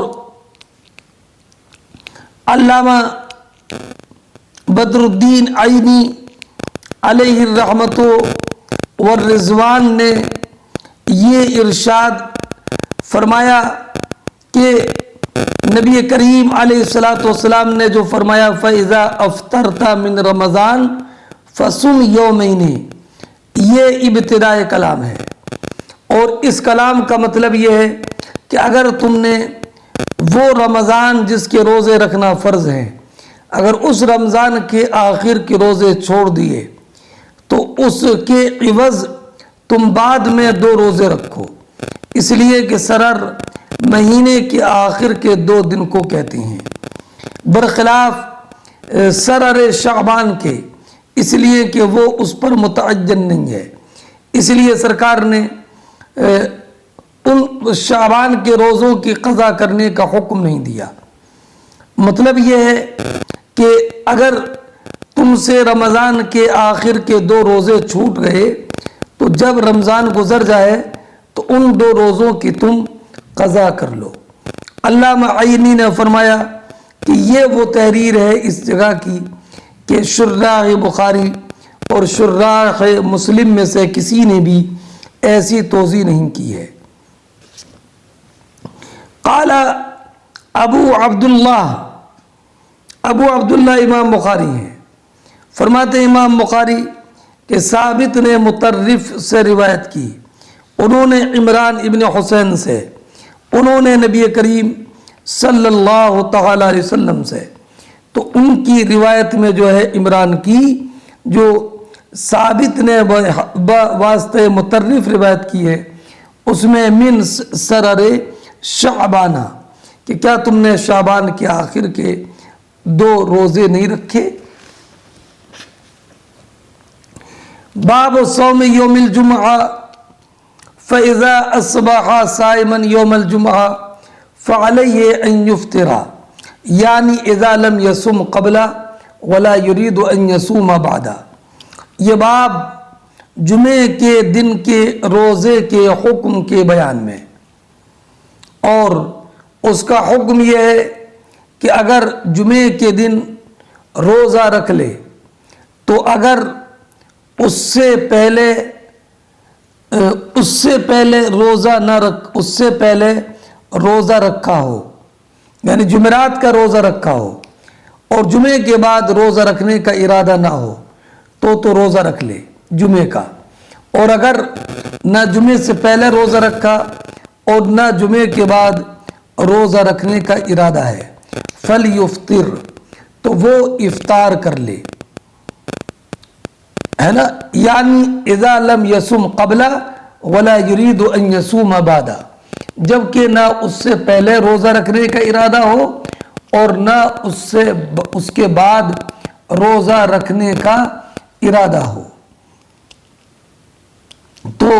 علامہ بدر الدین عینی علیہ الرحمۃ والرضوان نے یہ ارشاد فرمایا کہ نبی کریم علیہ الصلوۃ والسلام نے جو فرمایا فَإِذَا أَفْطَرْتَ مِنْ رَمَضَانَ فَصُمْ يَوْمَيْنِ، یہ ابتداء کلام ہے، اور اس کلام کا مطلب یہ ہے کہ اگر تم نے وہ رمضان جس کے روزے رکھنا فرض ہیں اگر اس رمضان کے آخر کے روزے چھوڑ دیے تو اس کے عوض تم بعد میں 2 روزے رکھو، اس لیے کہ سرر مہینے کے آخر کے 2 دن کو کہتے ہیں، برخلاف سرر شعبان کے، اس لیے کہ وہ اس پر متعین نہیں ہے، اس لیے سرکار نے ان شعبان کے روزوں کی قضا کرنے کا حکم نہیں دیا۔ مطلب یہ ہے کہ اگر تم سے رمضان کے آخر کے 2 روزے چھوٹ گئے تو جب رمضان گزر جائے تو ان 2 روزوں کی تم قضا کر لو۔ علامہ عینی نے فرمایا کہ یہ وہ تحریر ہے اس جگہ کی کہ شراح بخاری اور شراح مسلم میں سے کسی نے بھی ایسی توضیح نہیں کی ہے۔ قال ابو عبداللہ امام بخاری ہیں، فرماتے ہیں امام بخاری کہ ثابت نے مطرف سے روایت کی، انہوں نے عمران ابن حسین سے، انہوں نے نبی کریم صلی اللہ تعالی علیہ وسلم سے، تو ان کی روایت میں جو ہے عمران کی جو ثابت نے واسطے مطرف روایت کی ہے اس میں من سرر شعبانہ کہ کیا تم نے شعبان کے آخر کے 2 روزے نہیں رکھے۔ باب صوم یوم الجمعہ فَإِذَا أَصْبَحَ صَائِمًا يَوْمَ الْجُمْعَةِ فَعَلَيْهِ أَن يُفْطِرَ یعنی اذا لم يصم قبل ولا يريد ان يصوم بعد۔ یہ باب جمعے کے دن کے روزے کے حکم کے بیان میں، اور اس کا حکم یہ ہے کہ اگر جمعے کے دن روزہ رکھ لے تو اگر اس سے پہلے روزہ رکھا ہو، یعنی جمعرات کا روزہ رکھا ہو اور جمعے کے بعد روزہ رکھنے کا ارادہ نہ ہو تو روزہ رکھ لے جمعے کا، اور اگر نہ جمعے سے پہلے روزہ رکھا اور نہ جمعے کے بعد روزہ رکھنے کا ارادہ ہے فَلْيُفْطِرْ تو وہ افطار کر لے، ہے نا، یعنی اذا لم یصم قبل ولا يريد ان يصوم بعد، جبکہ نہ اس سے پہلے روزہ رکھنے کا ارادہ ہو اور نہ اس کے بعد روزہ رکھنے کا ارادہ ہو، تو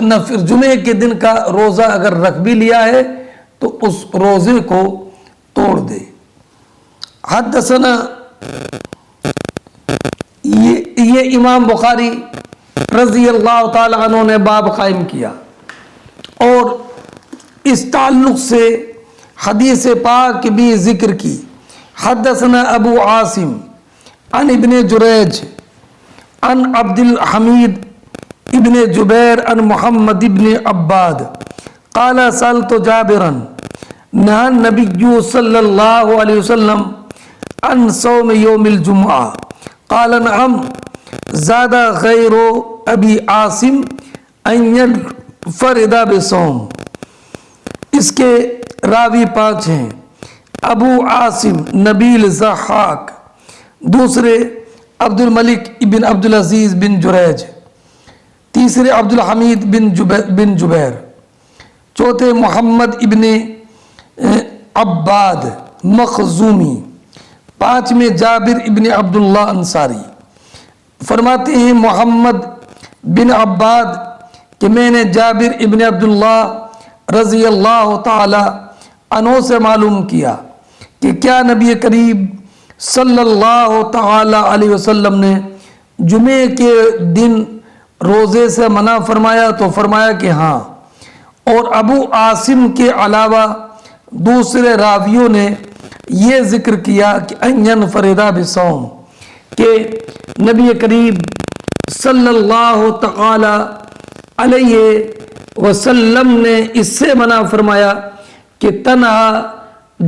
نہ پھر جمعے کے دن کا روزہ اگر رکھ بھی لیا ہے تو اس روزے کو توڑ دے۔ حدثنا یہ امام بخاری رضی اللہ تعالی عنہ نے باب قائم کیا اور اس تعلق سے حدیث پاک بھی ذکر کی۔ حدثنا ابو عاصم عن ابن جریج عن عبد الحمید ابن جبیر عن محمد ابن عباد قال سألت جابرا نهى النبي صلى الله عليه وسلم عن صوم يوم الجمعة قال نعم زاد غير ابی عاصم ان ينفرد بصوم۔ اس کے راوی 5 ہیں، ابو عاصم نبیل ضحاک، دوسرے عبد الملک ابن عبد العزیز بن جریج، تیسرے عبد الحمید بن جبیر، چوتھے محمد ابن عباد مخزومی، 5ویں جابر ابن عبداللہ انصاری۔ فرماتے ہیں محمد بن عباد کہ میں نے جابر ابن عبداللہ رضی اللہ تعالی عنہ سے معلوم کیا کہ کیا نبی کریم صلی اللہ تعالی علیہ وسلم نے جمعے کے دن روزے سے منع فرمایا، تو فرمایا کہ ہاں، اور ابو عاصم کے علاوہ دوسرے راویوں نے یہ ذکر کیا کہ ان ينفرد بصوم، کہ نبی کریم صلی اللہ تعالی علیہ وسلم نے اس سے منع فرمایا کہ تنہا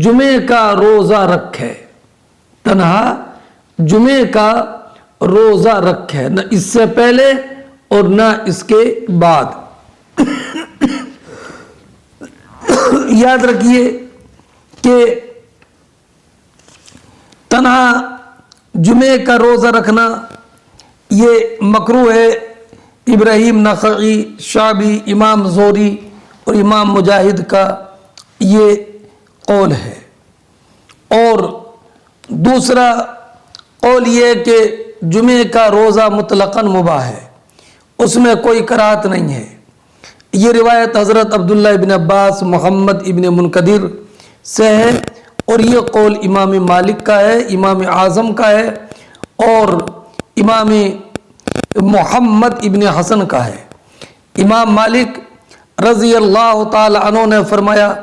جمعے کا روزہ رکھے، تنہا جمعے کا روزہ رکھے، نہ اس سے پہلے اور نہ اس کے بعد۔ یاد رکھیے کہ تنہا جمعے کا روزہ رکھنا یہ مکروہ ہے۔ ابراہیم نخعی، شعبی، امام زہری اور امام مجاہد کا یہ قول ہے۔ اور دوسرا قول یہ کہ جمعے کا روزہ مطلقاً مباح ہے، اس میں کوئی کراہت نہیں ہے۔ یہ روایت حضرت عبداللہ ابن عباس، محمد ابن منکدر سے ہے، اور یہ قول امام مالک کا ہے، امام اعظم کا ہے، اور امام محمد ابن حسن کا ہے۔ امام مالک رضی اللہ تعالی عنہ نے فرمایا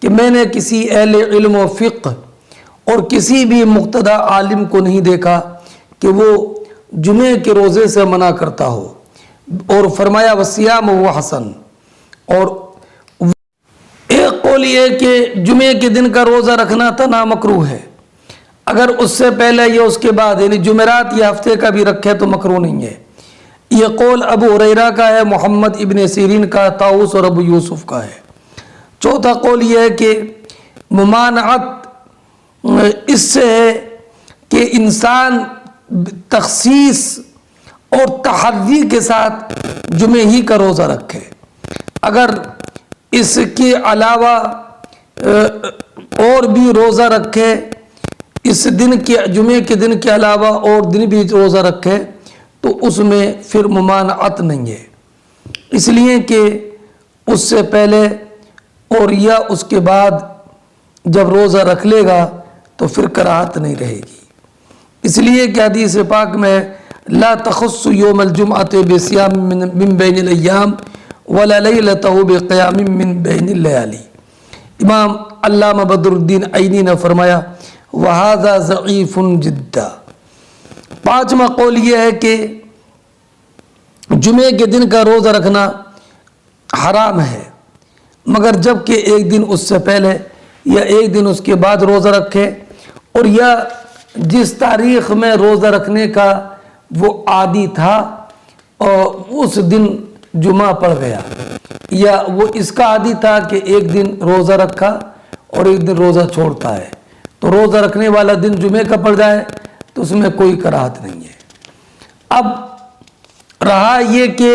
کہ میں نے کسی اہل علم و فقہ اور کسی بھی مقتدی عالم کو نہیں دیکھا کہ وہ جمعے کے روزے سے منع کرتا ہو، اور فرمایا وصیام و حسن۔ اور ایک قول یہ کہ جمعے کے دن کا روزہ رکھنا تنہا مکروہ ہے، اگر اس سے پہلے یا اس کے بعد یعنی جمعرات یا ہفتے کا بھی رکھے تو مکروہ نہیں ہے۔ یہ قول ابو ہریرہ کا ہے، محمد ابن سیرین کا، طاؤس اور ابو یوسف کا ہے۔ چوتھا قول یہ ہے کہ ممانعت اس سے ہے کہ انسان تخصیص اور تحری کے ساتھ جمعے ہی کا روزہ رکھے، اگر اس کے علاوہ اور بھی روزہ رکھے، اس دن کے جمعے کے دن کے علاوہ اور دن بھی روزہ رکھے تو اس میں پھر ممانعت نہیں ہے، اس لیے کہ اس سے پہلے اور یا اس کے بعد جب روزہ رکھ لے گا تو پھر کراہت نہیں رہے گی۔ اس لیے کہ حدیث پاک میں لا تخص یوم الجمعۃ بصیام من بین الایام ولا لیلتہ بقیام من بین اللیالی۔ امام علامہ بدر الدین عینی نے فرمایا وہذا ضعیف جدا۔ پانچواں قول یہ ہے کہ جمعے کے دن کا روزہ رکھنا حرام ہے، مگر جب کہ ایک دن اس سے پہلے یا ایک دن اس کے بعد روزہ رکھے، اور یا جس تاریخ میں روزہ رکھنے کا وہ عادی تھا اور اس دن جمعہ پڑ گیا، یا وہ اس کا عادی تھا کہ ایک دن روزہ رکھا اور ایک دن روزہ چھوڑتا ہے، تو روزہ رکھنے والا دن جمعے کا پڑ جائے تو اس میں کوئی کراہت نہیں ہے۔ اب رہا یہ کہ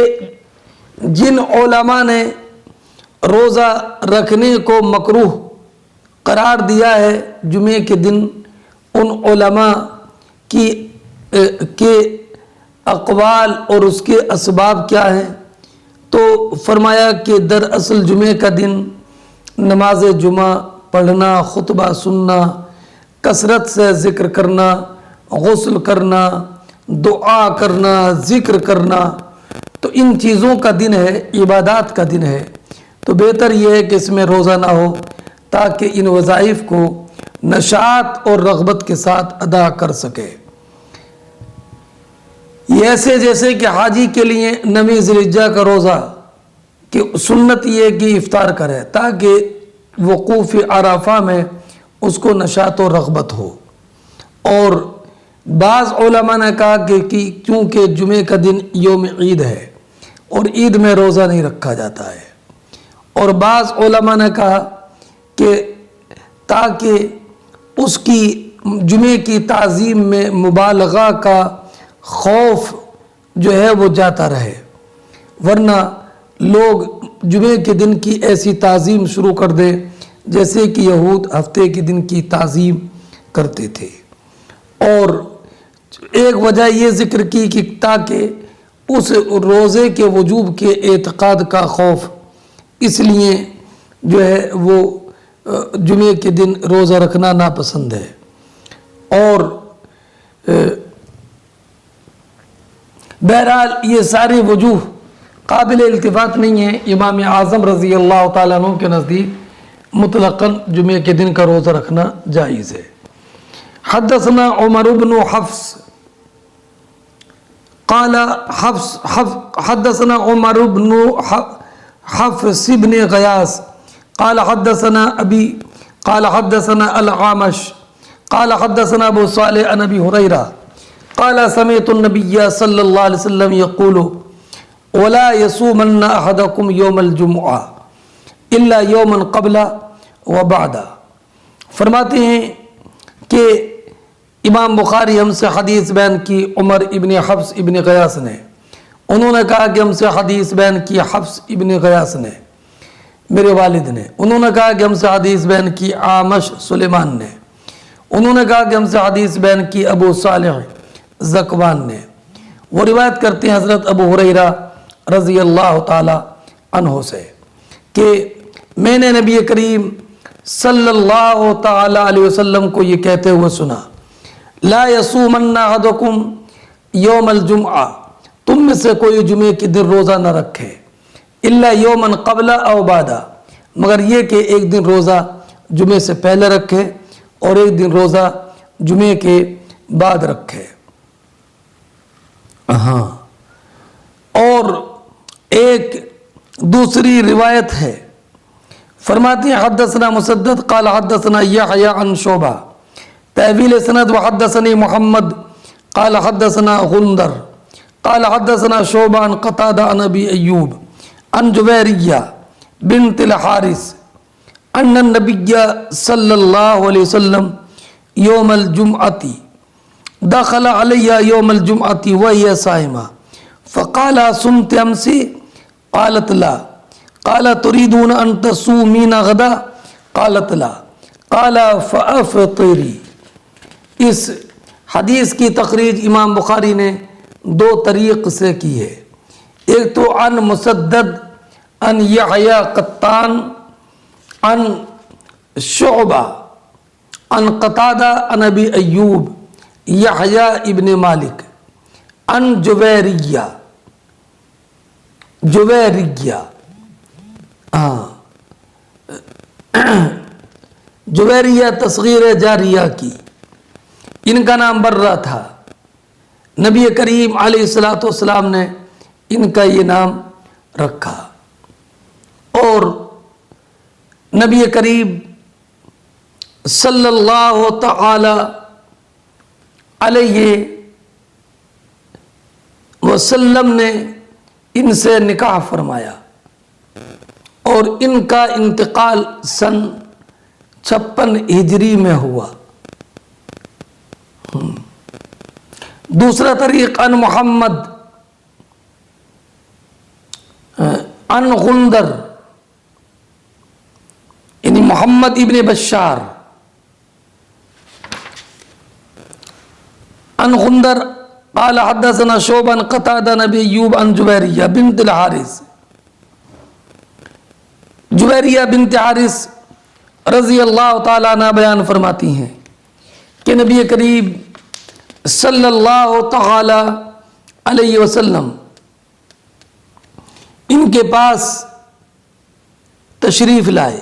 جن علماء نے روزہ رکھنے کو مکروہ قرار دیا ہے جمعے کے دن، ان علماء کے اقوال اور اس کے اسباب کیا ہیں؟ تو فرمایا کہ دراصل جمعے کا دن نماز جمعہ پڑھنا، خطبہ سننا، کثرت سے ذکر کرنا، غسل کرنا، دعا کرنا، ذکر کرنا، تو ان چیزوں کا دن ہے، عبادات کا دن ہے، تو بہتر یہ ہے کہ اس میں روزہ نہ ہو تاکہ ان وظائف کو نشاط اور رغبت کے ساتھ ادا کر سکے۔ یہ ایسے جیسے کہ حاجی کے لیے 9 ذی الحجہ کا روزہ کہ سنت یہ کہ افطار کرے تاکہ وقوف عرفہ میں اس کو نشاط و رغبت ہو۔ اور بعض علماء نے کہا کہ کیونکہ جمعے کا دن یوم عید ہے اور عید میں روزہ نہیں رکھا جاتا ہے، اور بعض علماء نے کہا کہ تاکہ اس کی جمعے کی تعظیم میں مبالغہ کا خوف جو ہے وہ جاتا رہے، ورنہ لوگ جمعے کے دن کی ایسی تعظیم شروع کر دے جیسے کہ یہود ہفتے کے دن کی تعظیم کرتے تھے۔ اور ایک وجہ یہ ذکر کی کہ تاکہ اس روزے کے وجوب کے اعتقاد کا خوف، اس لیے جو ہے وہ جمعے کے دن روزہ رکھنا ناپسند ہے۔ اور بہرحال یہ ساری وجوہ قابل التفات نہیں ہیں، امام اعظم رضی اللہ تعالیٰ عنہ کے نزدیک مطلقاً جمعے کے دن کا روزہ رکھنا جائز ہے۔ حدثنا عمر بن حفص قال حدثنا عمر بن حفص بن غیاث قال حدثنا ابی قال حدثنا العامش قال حدثنا ابو صالح عن ابی ہریرہ قال سمعت النبی صلی اللہ علیہ وسلم یقول ولا يصومن احدكم يوم الجمعہ الا يوما قبل وبعد. فرماتے ہیں کہ امام بخاری ہم سے حدیث بیان کی عمر ابن حفص ابن غیاث نے. انہوں نے کہا کہ ہم سے حدیث بیان کی حفص ابن غیاث نے میرے والد نے. انہوں نے کہا کہ ہم سے حدیث بیان کی عامش سلیمان نے. انہوں نے کہا کہ ہم سے حدیث بیان کی ابو صالح زکوان نے. وہ روایت کرتے ہیں حضرت ابو ہریرہ رضی اللہ تعالی عنہ سے کہ میں نے نبی کریم صلی اللہ تعالی علیہ وسلم کو یہ کہتے ہوئے سنا لا یصومن احدکم یوم الجمعہ، تم میں سے کوئی جمعے کے دن روزہ نہ رکھے الا یوما قبل او بعد، مگر یہ کہ ایک دن روزہ جمعے سے پہلے رکھے اور ایک دن روزہ جمعے کے بعد رکھے. ہاں، اور ایک دوسری روایت ہے، فرماتی ہیں حدثنا مسدد قال حدثنا یحییٰ عن شعبہ تأویل سند وحدثنی محمد قال حدثنا غندر قال حدثنا شعبہ عن قتادہ عن ابی ایوب عن جویریہ بنت الحارث ان النبی صلی اللہ علیہ وسلم یوم الجمعۃ دخل علی یوم الجمعۃ وہی صائمہ فقال صمت امسی قالت لا قال تريدون ان تصومين غدا قالت لا قال فافطری. اس حدیث کی تخریج امام بخاری نے دو طریق سے کی ہے. ایک تو عن مسدد عن یحییٰ قطان عن شعبہ عن قتادہ عن ابی ایوب یحییٰ ابن مالک عن جویریہ جویریہ تصغیر جاریہ کی، ان کا نام برہ تھا. نبی کریم علیہ الصلوۃ والسلام نے ان کا یہ نام رکھا اور نبی کریم صلی اللہ تعالی علیہ وسلم نے ان سے نکاح فرمایا اور ان کا انتقال سن 56 ہجری میں ہوا. دوسرا طریق عن محمد عن غندر یعنی محمد ابن بشار عن غندر قال حدثنا شعبہ عن قتادہ عن ابی ایوب عن جویریہ بنت الحارث. جویریہ بنت حارث رضی اللہ تعالیٰ عنہ بیان فرماتی ہیں کہ نبی کریم صلی اللہ تعالی علیہ وسلم ان کے پاس تشریف لائے.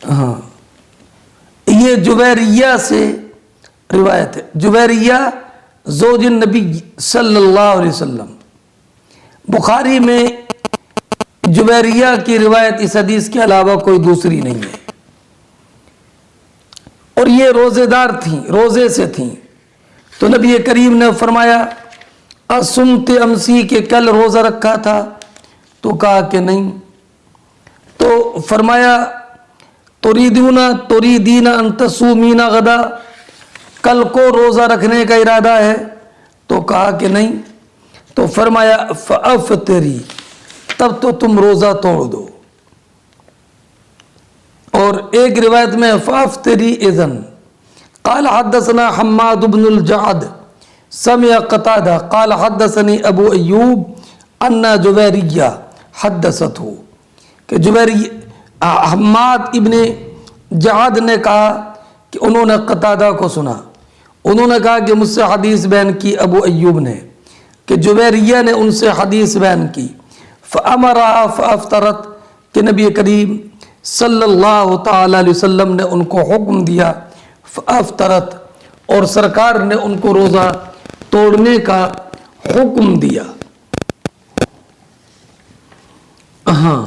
ہاں، یہ جویریہ سے روایت ہے. جویریہ زوج النبی صلی اللہ علیہ وسلم. بخاری میں جویریہ کی روایت اس حدیث کے علاوہ کوئی دوسری نہیں ہے اور یہ روزے دار تھیں، روزے سے تھیں. تو نبی کریم نے فرمایا اسمت امسی کہ کل روزہ رکھا تھا؟ تو کہا کہ نہیں. تو فرمایا تریدین ان تصومین غدا، کل کو روزہ رکھنے کا ارادہ ہے؟ تو کہا کہ نہیں. تو فرمایا فافطری، تب تو تم روزہ توڑ دو. اور ایک روایت میں فافطری اذن. قال حدثنا حماد بن الجعد سمع قتادہ قال حدثني ابو ایوب ان جویریہ حدثته کہ حماد ابن جعد نے کہا کہ انہوں نے قتادہ کو سنا. انہوں نے کہا کہ مجھ سے حدیث بیان کی ابو ایوب نے کہ جویریہ نے ان سے حدیث بیان کی. فَأَمَرَهَا فَأَفْتَرَتْ کہ نبی کریم صلی اللہ تعالی علیہ وسلم نے ان کو حکم دیا فَأَفْتَرَتْ اور سرکار نے ان کو روزہ توڑنے کا حکم دیا. ہاں،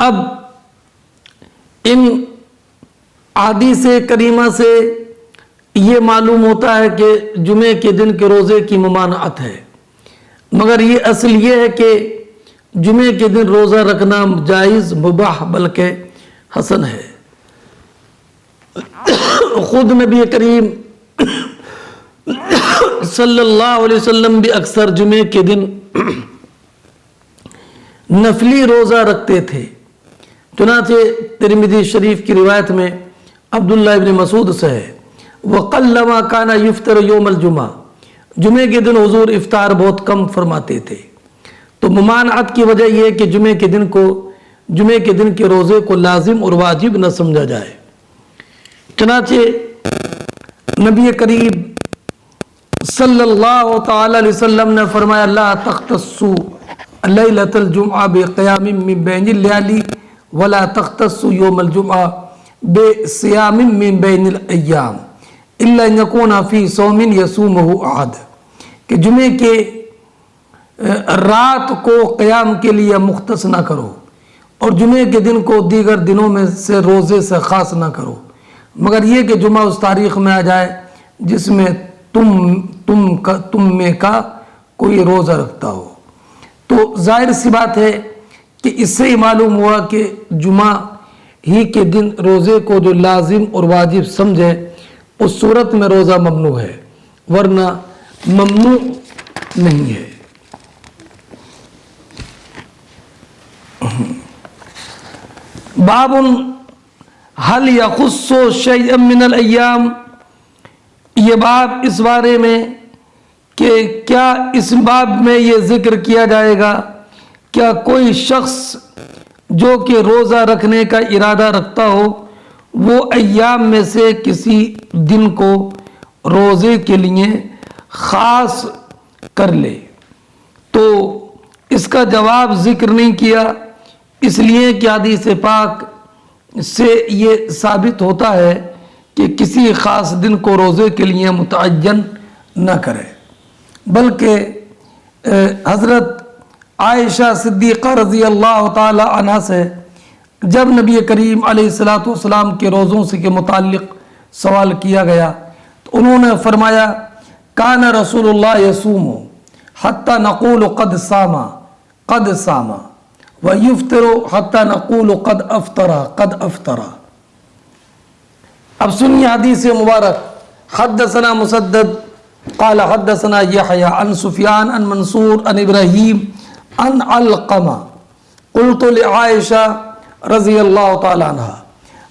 اب ان احادیث کریمہ سے یہ معلوم ہوتا ہے کہ جمعے کے دن کے روزے کی ممانعت ہے، مگر یہ اصل یہ ہے کہ جمعے کے دن روزہ رکھنا جائز مباح بلکہ حسن ہے۔ خود نبی کریم صلی اللہ علیہ وسلم بھی اکثر جمعے کے دن نفلی روزہ رکھتے تھے۔ چنانچہ ترمذی شریف کی روایت میں عبداللہ ابن مسعود سے ہے وَقَلَّمَا كَانَ يُفْطِرُ يَوْمَ الْجُمْعَةِ، جمعے کے دن حضور افطار بہت کم فرماتے تھے۔ تو ممانعت کی وجہ یہ کہ جمعے کے دن کے روزے کو لازم اور واجب نہ سمجھا جائے۔ چنانچہ نبی کریم صلی اللہ تعالی علیہ وسلم نے فرمایا لا تختصوا لیلۃ الجمعہ بقیام من بین اللیالی ولا تختصوا یوم الجمعہ بصیام من بین الایام الا ان یکون فی صوم یصومہ احد، کہ جمعے کے رات کو قیام کے لیے مختص نہ کرو اور جمعے کے دن کو دیگر دنوں میں سے روزے سے خاص نہ کرو، مگر یہ کہ جمعہ اس تاریخ میں آ جائے جس میں تم میں کا کوئی روزہ رکھتا ہو۔ تو ظاہر سی بات ہے کہ اس سے ہی معلوم ہوا کہ جمعہ ہی کے دن روزے کو جو لازم اور واجب سمجھے اس صورت میں روزہ ممنوع ہے، ورنہ ممنوع نہیں ہے۔ باب حل یخص شیئا من الایام، یہ باب اس بارے میں کہ کیا اس باب میں یہ ذکر کیا جائے گا کیا کوئی شخص جو کہ روزہ رکھنے کا ارادہ رکھتا ہو وہ ایام میں سے کسی دن کو روزے کے لیے خاص کر لے، تو اس کا جواب ذکر نہیں کیا، اس لیے کہ حدیث پاک سے یہ ثابت ہوتا ہے کہ کسی خاص دن کو روزے کے لیے متعین نہ کرے، بلکہ حضرت عائشہ صدیقہ رضی اللہ تعالی عنہ سے جب نبی کریم علیہ الصلوۃ والسلام کے روزوں سے کے متعلق سوال کیا گیا تو انہوں نے فرمایا کان رسول اللہ یصوم حتی نقول قد صام ویفطر حتی نقول قد افطر۔ اب سنیے حدیث مبارک۔ حدثنا مسدد قال حدثنا یحییٰ عن سفیان عن منصور عن ابراہیم عن علقمہ قلت لعائشہ رضی اللہ تعالی عنہ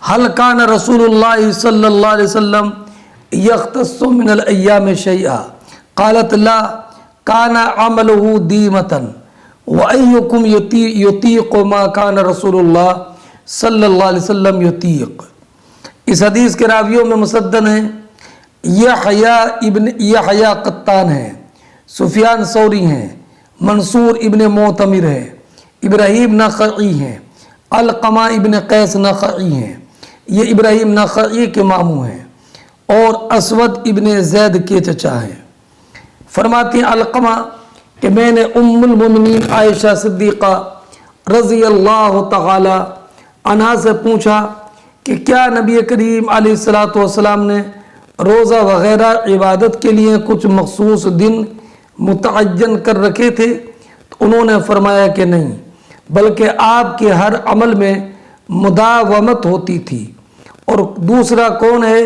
هل كان رسول اللہ صلی اللہ علیہ وسلم يختص من الایام شیئا قالت لا كان عمله دیمة وأيكم يطيق ما كان رسول اللہ صلی اللہ علیہ وسلم يطيق۔ اس حدیث کے راویوں میں مسدد ہیں یحییٰ قطان ہیں، سفیان ثوری ہیں، منصور ابن معتمر ہیں، ابراہیم نخعی ہیں، علقمہ ابن قیس نخعی ہیں، یہ ابراہیم نخعی کے ماموں ہیں اور اسود ابن زید کے چچا ہیں۔ فرماتے ہیں علقمہ کہ میں نے ام المومنین عائشہ صدیقہ رضی اللہ تعالی عنہا سے پوچھا کہ کیا نبی کریم علیہ الصلوۃ والسلام نے روزہ وغیرہ عبادت کے لیے کچھ مخصوص دن متعین کر رکھے تھے؟ تو انہوں نے فرمایا کہ نہیں، بلکہ آپ کے ہر عمل میں مداومت ہوتی تھی، اور دوسرا کون ہے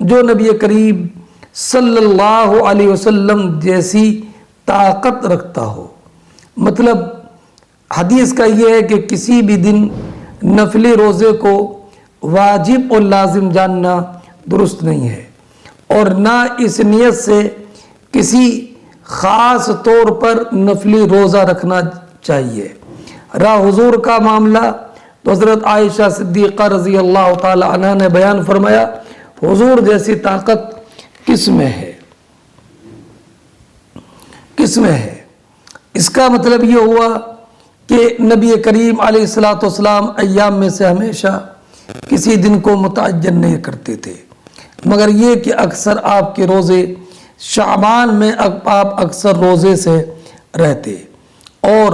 جو نبی کریم صلی اللہ علیہ وسلم جیسی طاقت رکھتا ہو۔ مطلب حدیث کا یہ ہے کہ کسی بھی دن نفلی روزے کو واجب اور لازم جاننا درست نہیں ہے، اور نہ اس نیت سے کسی خاص طور پر نفلی روزہ رکھنا چاہیے۔ رہا حضور کا معاملہ تو حضرت عائشہ صدیقہ رضی اللہ تعالی عنہ نے بیان فرمایا حضور جیسی طاقت کس میں ہے، کس میں ہے۔ اس کا مطلب یہ ہوا کہ نبی کریم علیہ الصلوۃ والسلام ایام میں سے ہمیشہ کسی دن کو متعین نہیں کرتے تھے، مگر یہ کہ اکثر آپ کے روزے شعبان میں آپ اکثر روزے سے رہتے، اور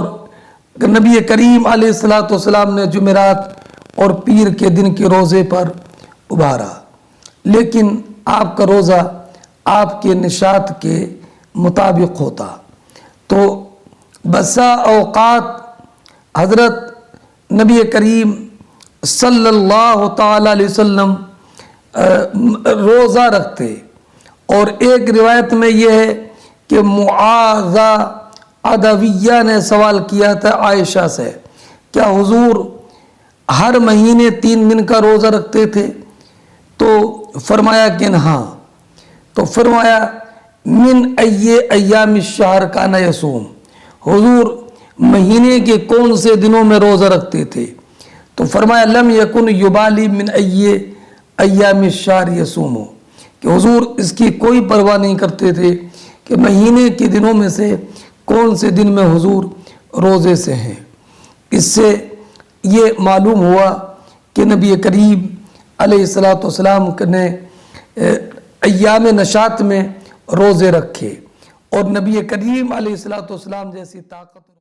نبی کریم علیہ الصلوۃ والسلام نے جمعرات اور پیر کے دن کے روزے پر ابھارا، لیکن آپ کا روزہ آپ کے نشاط کے مطابق ہوتا۔ تو بسا اوقات حضرت نبی کریم صلی اللہ تعالی علیہ وسلم روزہ رکھتے، اور ایک روایت میں یہ ہے کہ معاذہ عدویہ نے سوال کیا تھا عائشہ سے، کیا حضور ہر مہینے 3 دن کا روزہ رکھتے تھے؟ تو فرمایا کہ ہاں. تو فرمایا من ایام الشہر کان یصوم، حضور مہینے کے کون سے دنوں میں روزہ رکھتے تھے؟ تو فرمایا لم یکن یبالی من ایام الشہر یصوم، کہ حضور اس کی کوئی پرواہ نہیں کرتے تھے کہ مہینے کے دنوں میں سے کون سے دن میں حضور روزے سے ہیں. اس سے یہ معلوم ہوا کہ نبی کریم علیہ الصلوۃ والسلام نے ایام نشاط میں روزے رکھے، اور نبی کریم علیہ الصلوۃ والسلام جیسی طاقت